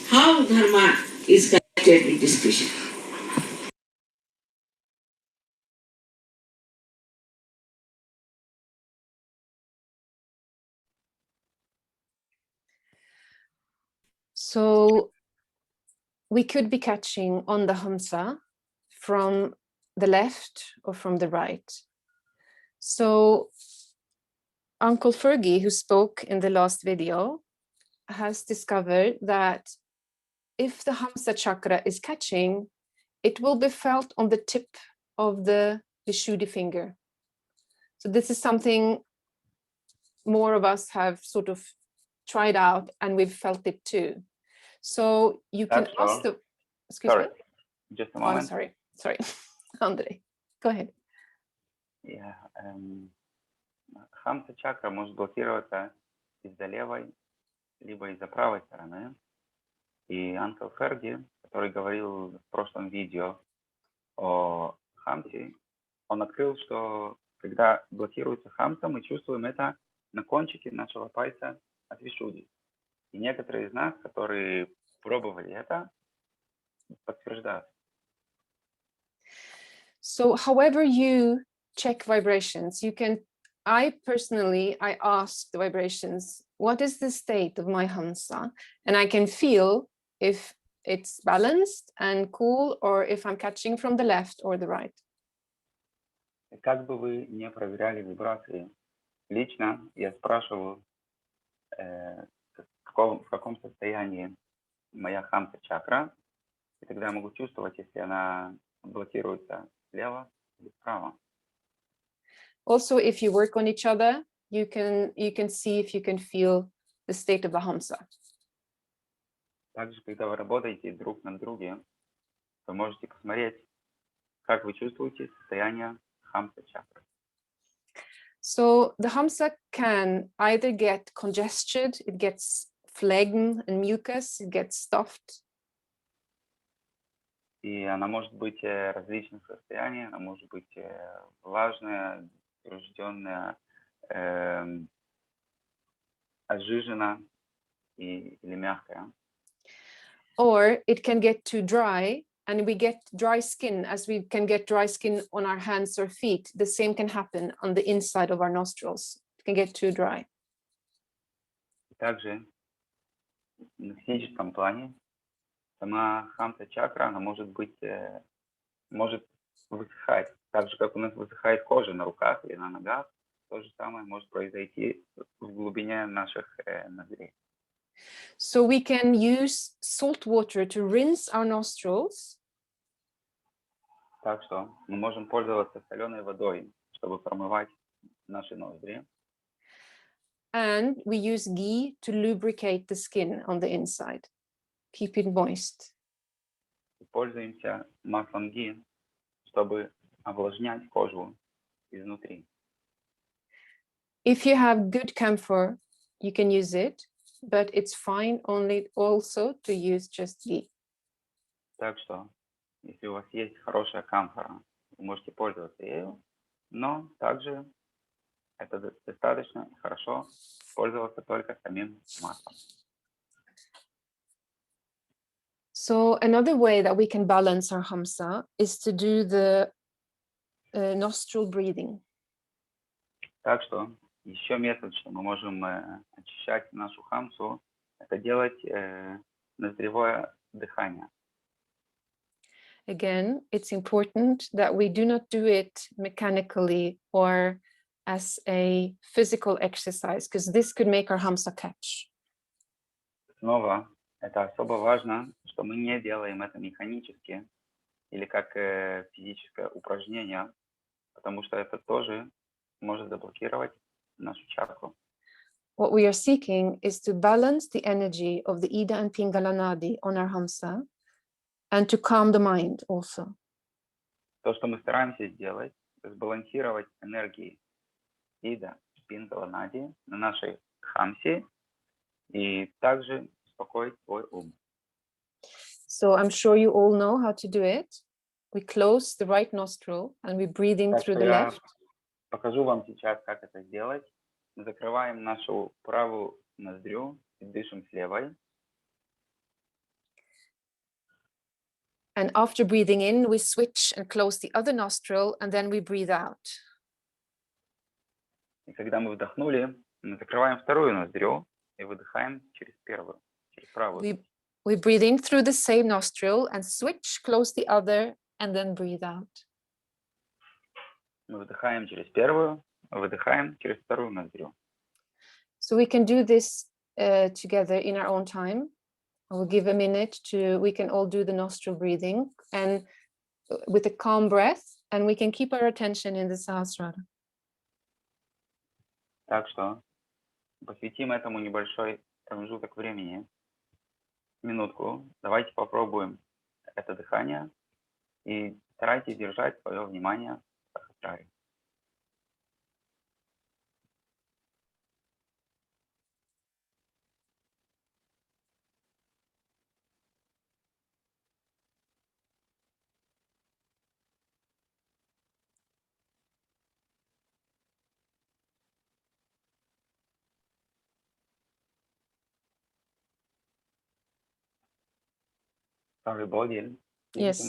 how dharma is connected with discretion. So we could be catching on the Hamsa from the left or from the right. So Uncle Fergie, who spoke in the last video, has discovered that if the Hamsa chakra is catching, it will be felt on the tip of the Vishuddhi finger. So this is something more of us have sort of tried out, and we've felt it too. So you can That's ask all. the, excuse Sorry, me? just a Oh, I'm moment. sorry, Andre, go ahead. Yeah, Хамса чакра может блокироваться из-за левой, либо из-за правой стороны. И Анкл Ферги, который говорил в прошлом видео о Хамсе, он открыл, что когда блокируется Хамса, мы чувствуем это на кончике нашего пальца от Вишудди. И некоторые из нас, которые пробовали это, подтверждают. So however you check vibrations, you can, I ask the vibrations, what is the state of my Hamsa? And I can feel if it's balanced and cool, or if I'm catching from the left or the right. И как бы вы не проверяли вибрации, лично я спрашиваю, в каком состоянии моя Хамса чакра, и тогда я могу чувствовать, если она блокируется слева или справа. Also, if you work on each other, you can see if you can feel the state of the Hamsa. Также, когда вы работаете друг на друге, вы можете посмотреть, как вы чувствуете состояние Хамса чакры. So the Hamsa can either get congested, it gets phlegm and mucus, it gets stuffed. И она может быть различных состояний, она может быть влажная, рожденная, ожижена или мягкая. Or it can get too dry, and we get dry skin, as we can get dry skin on our hands or feet. The same can happen on the inside of our nostrils. It can get too dry. И также на физическом плане сама Хамса чакра, она может высыхать. Так же, как у нас высыхает кожа на руках или на ногах, то же самое может произойти в глубине наших ноздрей. So we can use salt water to rinse our nostrils. Так что мы можем пользоваться соленой водой, чтобы промывать наши ноздри. And we use ghee to lubricate the skin on the inside, keep it moist. И пользуемся маслом ги, чтобы увлажнять кожу изнутри. If you have good camphor, you can use it, but it's fine only also to use just ghee. Так что, если у вас есть хорошая камфора, вы можете пользоваться ею, но также это достаточно хорошо пользоваться только самим маслом. So another way that we can balance our Hamsa is to do the nostril breathing. Так что еще метод, что мы можем очищать нашу хамсу, это делать ноздревое дыхание. Again, it's important that we do not do it mechanically or as a physical exercise, because this could make our Hamsa catch. Снова, это особо важно, что мы не делаем это механически или как физическое упражнение, потому что это тоже может заблокировать нашу чакру. What we are seeking is to balance the energy of the Ida and Pingala Nadi on our Hamsa and to calm the mind also. То, что мы стараемся сделать, это сбалансировать энергии Ида, Пингала, Нади на нашей хамсе и также успокоить свой ум. So I'm sure you all know how to do it. we close the right nostril and we breathe in Так through что the я left. покажу вам сейчас, как это сделать. Мы закрываем нашу правую ноздрю и дышим с левой. And after breathing in, we switch and close the other nostril, and then we breathe out. И когда мы вдохнули, мы закрываем вторую ноздрю и выдыхаем через первую, через правую. We breathe in through the same nostril and switch, close the other, and then breathe out. Мы вдыхаем через первую, выдыхаем через вторую ноздрю. So we can do this together in our own time. I will give a minute we can all do the nostril breathing and with a calm breath, and we can keep our attention in the Sahasrara. Так что посвятим этому небольшой промежуток времени. Минутку. Давайте попробуем это дыхание и старайтесь держать свое внимание в Сахасраре. Sorry, Bodil. Yes.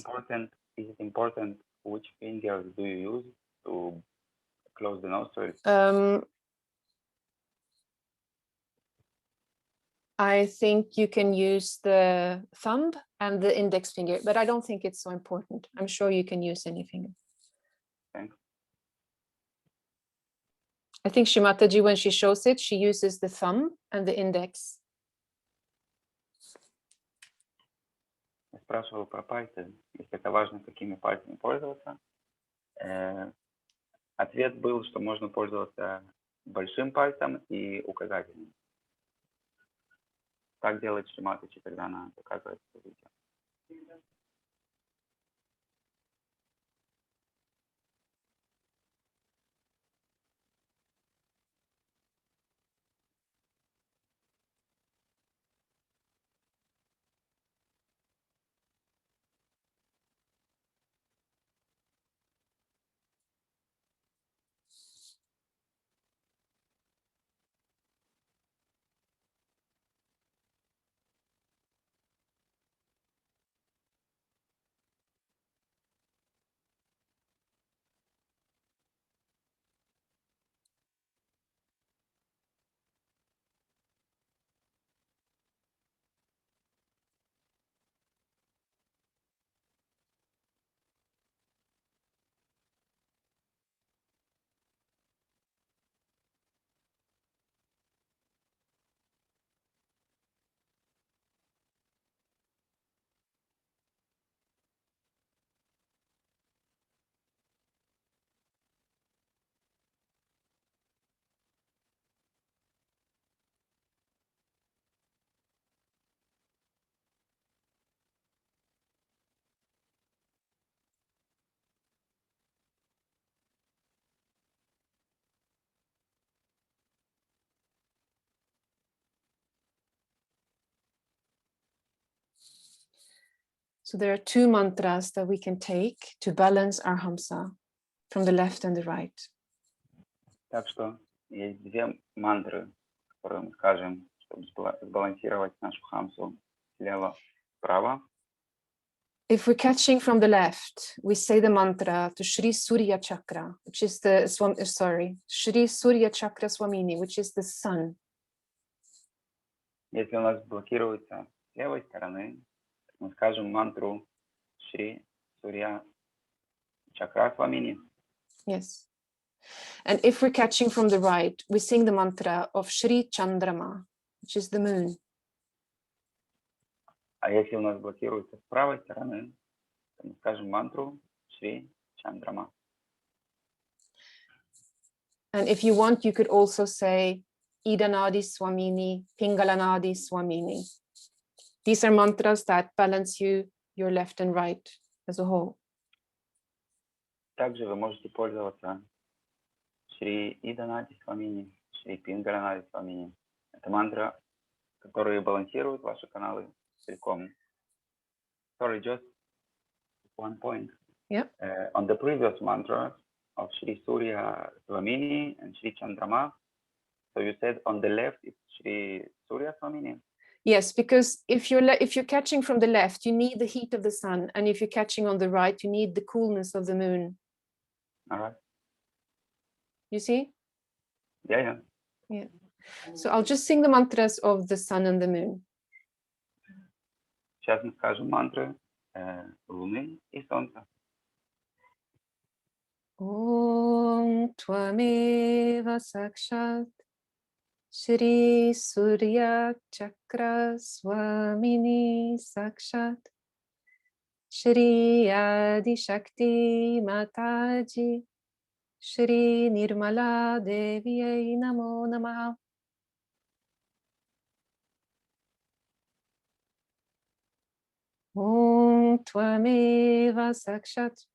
Is it important which fingers do you use to close the nostrils? I think you can use the thumb and the index finger, but I don't think it's so important. I'm sure you can use any finger. Thanks. I think Shimataji, when she shows it, she uses the thumb and the index. Я спрашивал про пальцы, если это важно, какими пальцами пользоваться. Ответ был, что можно пользоваться большим пальцем и указательным. Так делает Шриматачи, когда она показывает это видео. So there are two mantras that we can take to balance our Hamsa from the left and the right. Так что есть две мантры, которые мы скажем, чтобы сбалансировать нашу хамсу слева-справа. If we're catching from the left, we say the mantra to Shri Surya Chakra, which is the Shri Surya Chakra Swamini, which is the sun. Если у нас блокируется с левой стороны, мы скажем мантру Шри Сурья Чакра Свамини. Yes. And if we're catching from the right, we sing the mantra of Shri Chandrama, which is the moon. А если у нас блокируется с правой стороны, то мы скажем мантру Шри Чандрама. And if you want, you could also say Idanadi Swamini, Pingalanadi Swamini. These are mantras that balance your left and right as a whole. Также вы можете пользоваться Шри Иданати Свамини, Шри Пингаранати Свамини. Это мантры, которые балансируют ваши каналы целиком. Sorry, just one point. Yeah. On the previous mantra of Shri Surya Swamini and Shri Chandrama, so you said on the left it's Shri Surya Swamini? Yes, because if you're catching from the left, you need the heat of the sun, and if you're catching on the right, you need the coolness of the moon. All right. You see? Yeah. Yeah. So I'll just sing the mantras of the sun and the moon. Сейчас мы скажем мантры Луны и Солнца. Om Tvameva Sakshat Shri Surya Chakra Swamini Sakshat Shri Adi Shakti Mataji Shri Nirmala Devi Namo Namaha. Om Tvameva Sakshat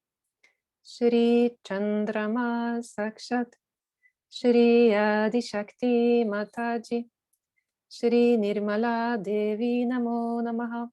Shri Chandrama Sakshat Shri Adi Shakti Mataji Shri Nirmala Devi Namo Namaha.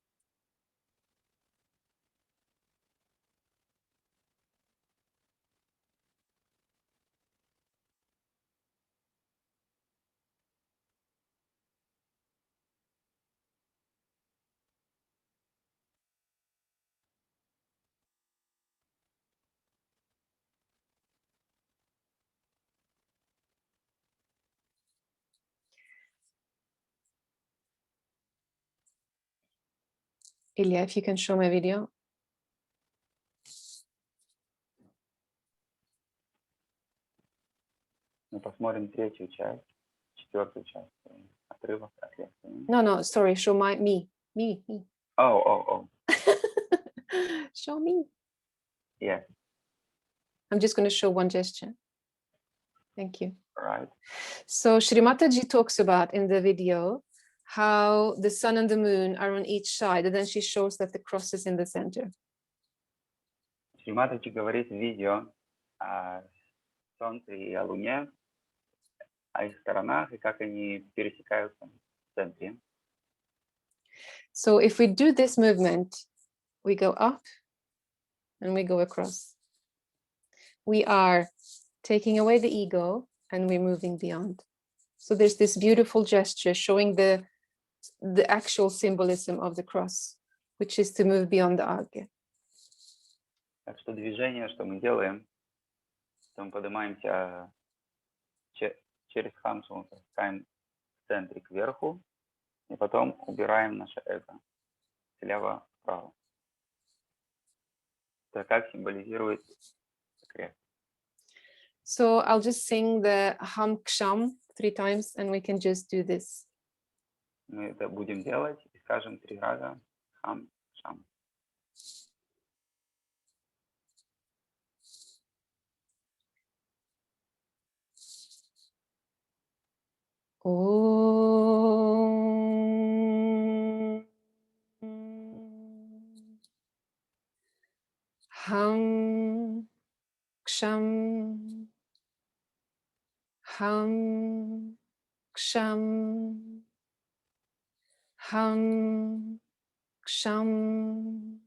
Ilya, if you can show my video. Мы посмотрим третью часть, четвертую часть отрывок от лекции. No, sorry, show me. Oh. Show me. Yeah, I'm just going to show one gesture. Thank you. right. So Shri Mataji talks about in the video how the sun and the moon are on each side, and then she shows that the cross is in the center. Шри Матаджи говорит в видео о Солнце и о Луне, о их сторонах и как они пересекаются в центре. So if we do this movement, we go up and we go across. We are taking away the ego and we're moving beyond. So there's this beautiful gesture showing the actual symbolism of the cross, which is to move beyond the agya. Так что движение, что мы делаем, что мы поднимаемся через Хамсу, спускаем в центре кверху, и потом убираем наше эго слева вправо. Это как символизирует крест. So I'll just sing the Ham Ksham 3 times and we can just do this. Мы это будем делать и скажем 3 раза Хам Шам. Om Ham Ksham Ham Ksham Ham Ksham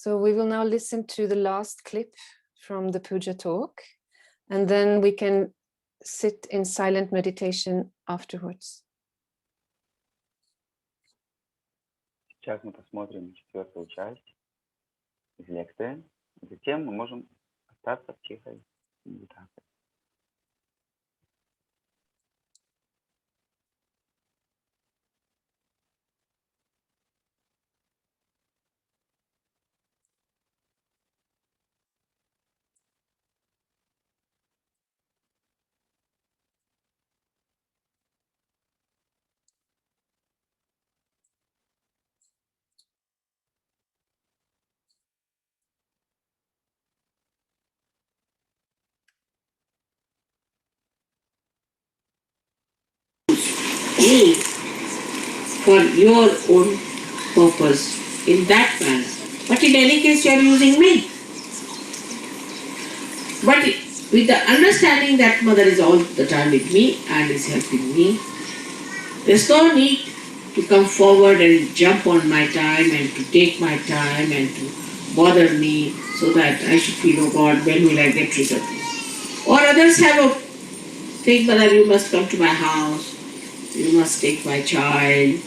So we will now listen to the last clip from the puja talk, and then we can sit in silent meditation afterwards. Сейчас мы посмотрим 4-ю часть из лекции. Затем мы можем остаться в тихой медитации. Me for your own purpose in that manner. But in any case, you are using me. But with the understanding that Mother is all the time with me and is helping me, there's no need to come forward and jump on my time and to take my time and to bother me so that I should feel, oh God, when will I get rid of this? Or others have a thing, Mother, you must come to my house, you must take my child,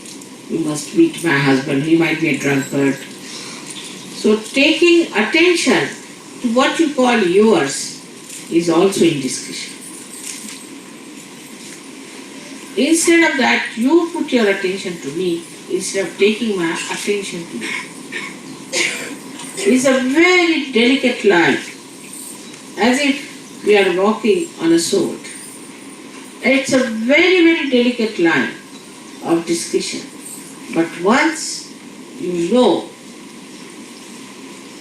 you must meet my husband, he might be a drunkard. So taking attention to what you call yours is also indiscretion. Instead of that, you put your attention to me instead of taking my attention to you. It's a very delicate line, as if we are walking on a sword. It's a very, very delicate line of discretion. But once you know,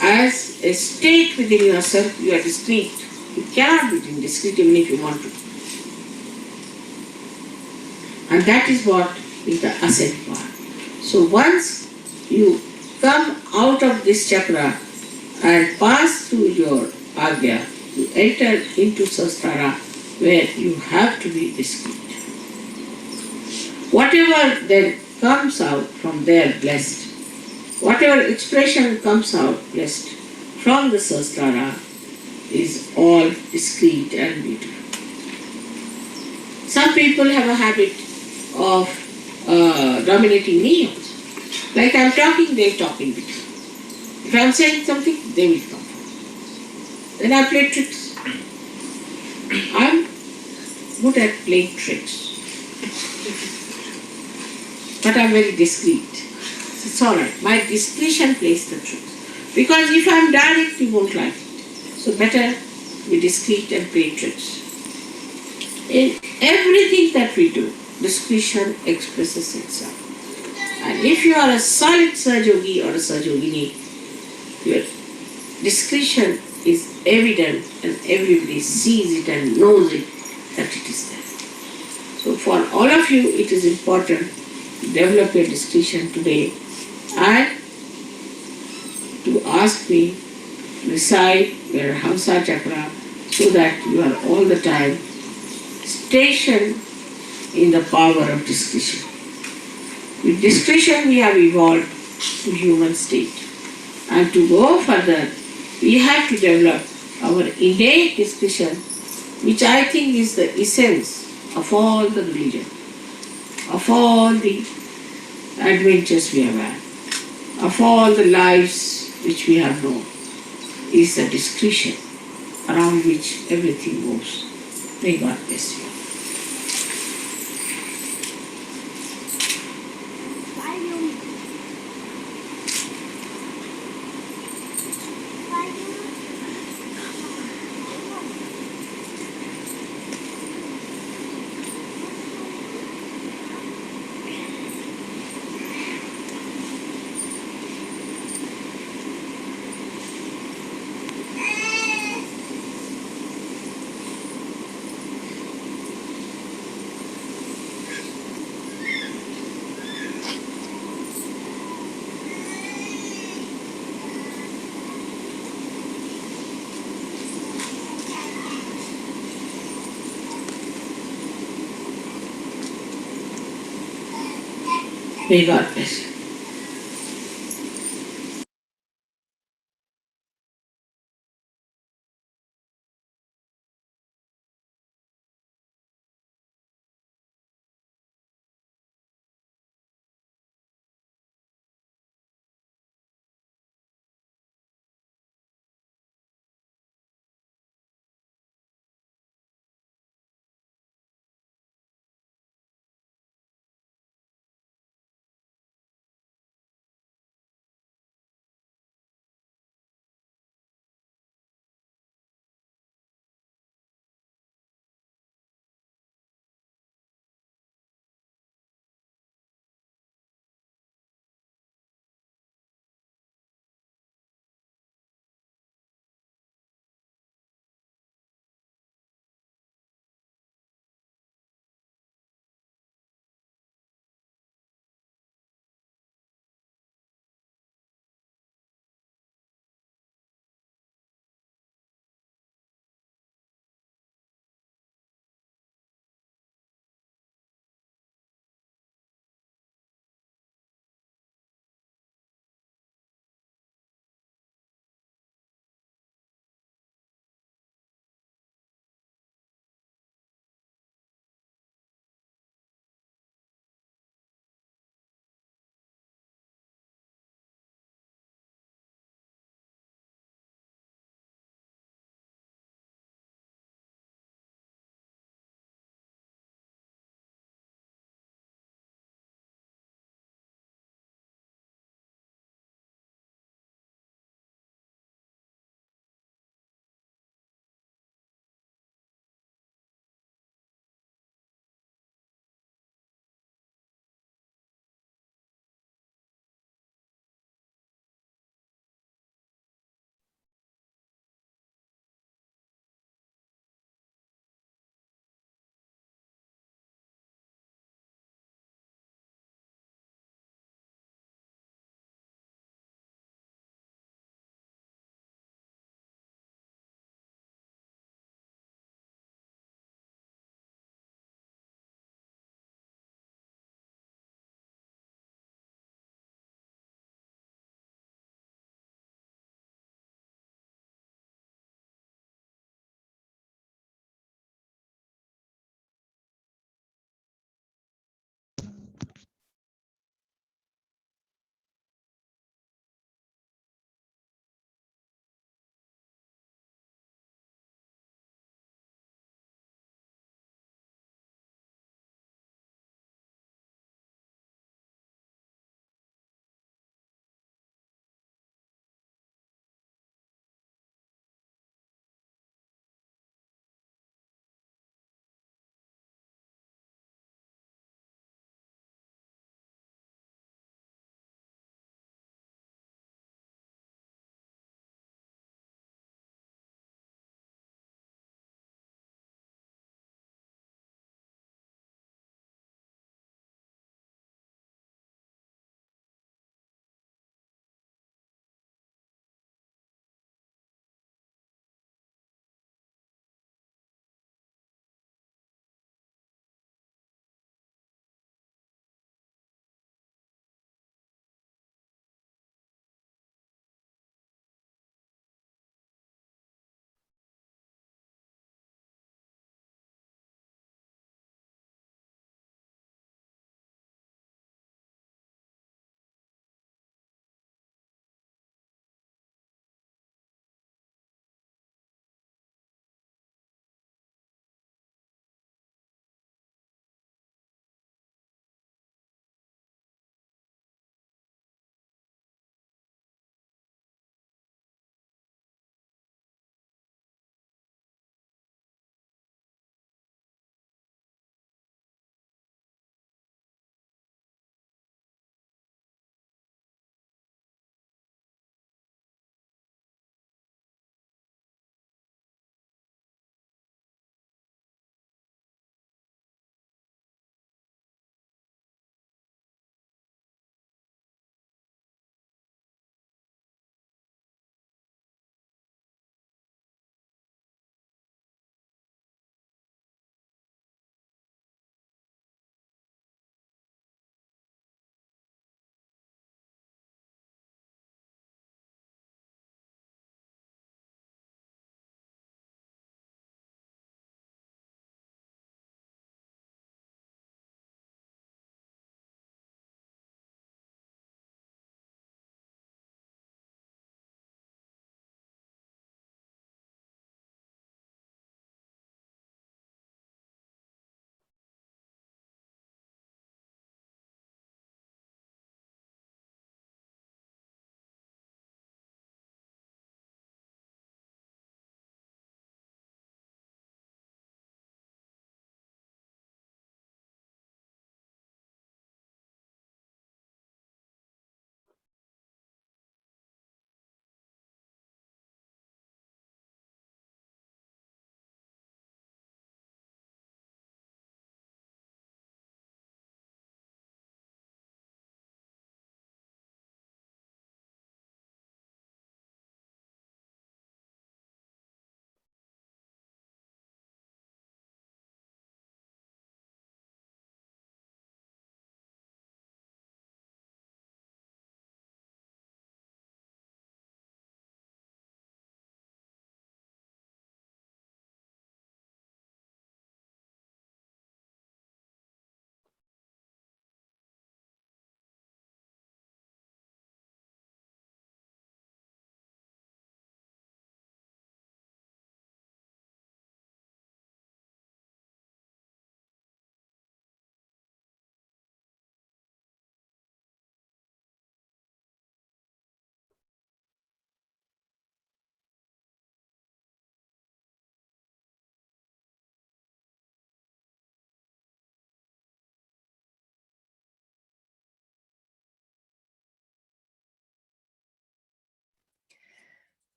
as a state within yourself, you are discreet. You cannot be indiscreet even if you want to. And that is what is the ascent part. So once you come out of this chakra and pass through your agya, you enter into sastara where you have to be discreet. Whatever then comes out from there blessed, whatever expression comes out blessed from the sastara is all discreet and beautiful. Some people have a habit of dominating me also. Like I'm talking, they talk in between. If I'm saying something, they will come. Then I play tricks. I'm good at playing tricks. But I'm very discreet. It's alright. My discretion plays the tricks. Because if I'm direct, you won't like it. So better be discreet and play tricks. In everything that we do, discretion expresses itself. And if you are a solid Sahajogi or a Sahajogini, your discretion is evident and everybody sees it and knows it that it is there. So for all of you, it is important to develop your discretion today and to ask me, recite your Hamsa chakra so that you are all the time stationed in the power of discretion. With discretion we have evolved to human state. And to go further, we have to develop our innate discretion, which I think is the essence of all the religion, of all the adventures we have had, of all the lives which we have known, is the discretion around which everything moves. May God bless you. May God bless you.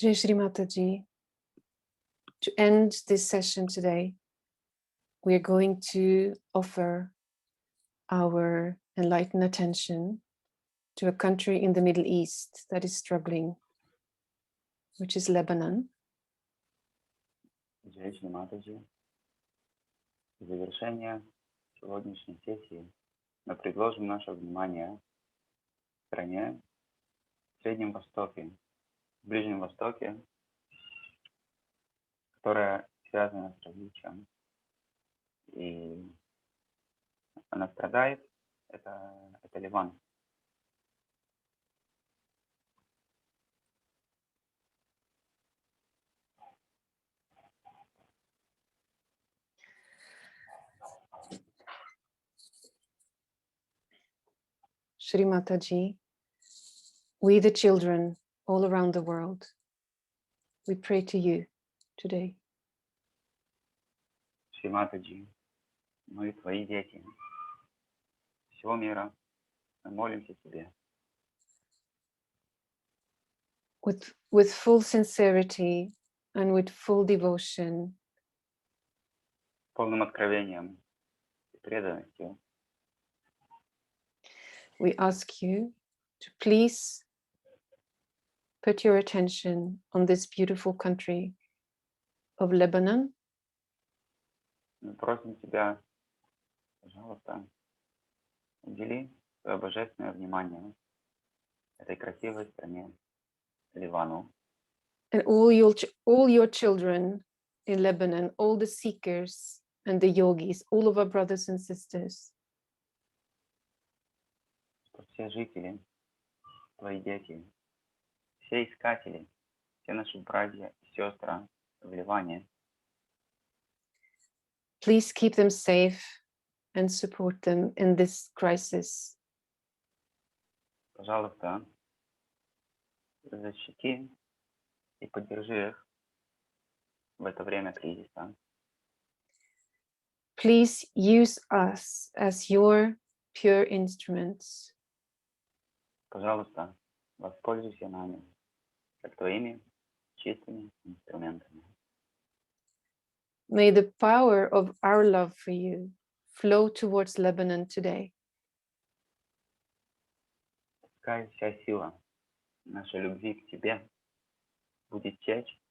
Jai Shri Mataji, to end this session today, we are going to offer our enlightened attention to a country in the Middle East that is struggling, which is Lebanon. Джай Шри Матаджи. В завершение сегодняшней сессии мы предложим наше внимание стране в Среднем Востоке, в Ближнем Востоке, которая связана с различием. И она страдает, это Ливан. Shri Mataji, we the children all around the world, we pray to you today. Шри Матаджи, мы твои дети всего мира, мы молимся тебе. With full sincerity and with full devotion, Полным откровением и преданностью we ask you to please put your attention on this beautiful country of Lebanon. мы просим тебя, пожалуйста, удели свое божественное внимание этой красивой стране, Ливану, And all your children in Lebanon, all the seekers and the yogis, all of our brothers and sisters, что все жители, твои дети, все искатели, все наши братья и сестры в Ливане, please keep them safe and support them in this crisis. пожалуйста, защити и поддержи их в это время кризиса. Please use us as your pure instruments. Пожалуйста, воспользуйся нами, как твоими чистыми инструментами. May the power of our love for you flow towards Lebanon today. Пускай вся сила нашей любви к тебе будет течь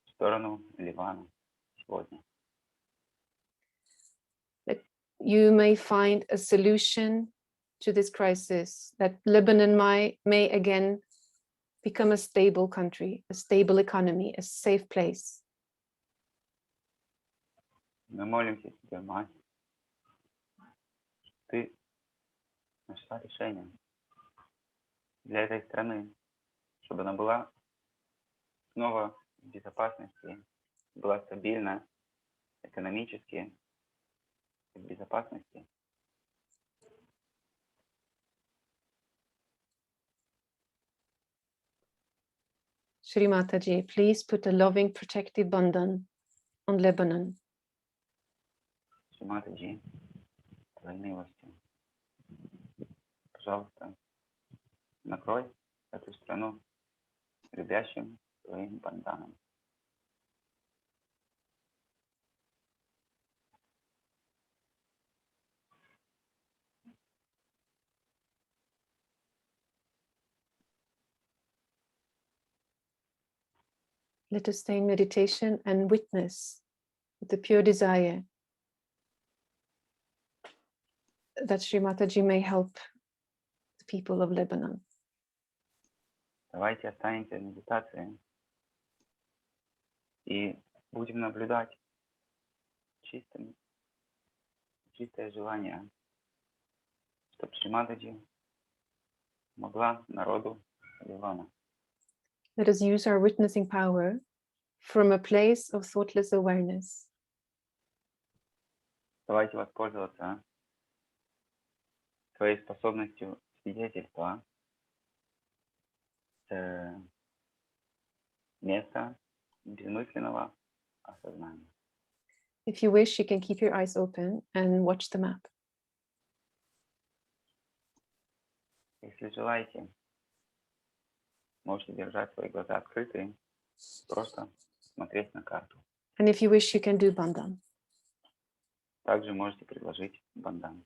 в сторону Ливана сегодня. That you may find a solution to this crisis, that Lebanon may again become a stable country, a stable economy, a safe place. Мы молимся тебе, Мать, ты нашла решение для этой страны, чтобы она была снова в безопасности, была стабильна экономически, в безопасности. Shri Mataji, please put a loving protective bandhan on Lebanon. Шри Матаджи, твоей милостью, пожалуйста, накрой эту страну любящим твоим банданом. Let us stay in meditation and witness with the pure desire that Shri Mataji may help the people of Lebanon. Давайте останемся в медитации и будем наблюдать чистое желание, чтобы Шри Матаджи помогла народу Ливана. Let us use our witnessing power from a place of thoughtless awareness. Давайте воспользоваться своей способностью свидетельства с места безмысленного осознания. If you wish, you can keep your eyes open and watch the map. Если желаете, Можете держать свои глаза открытые, просто смотреть на карту. And if you wish, you can do bandhan. Также можете предложить бандан.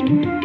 Thank you.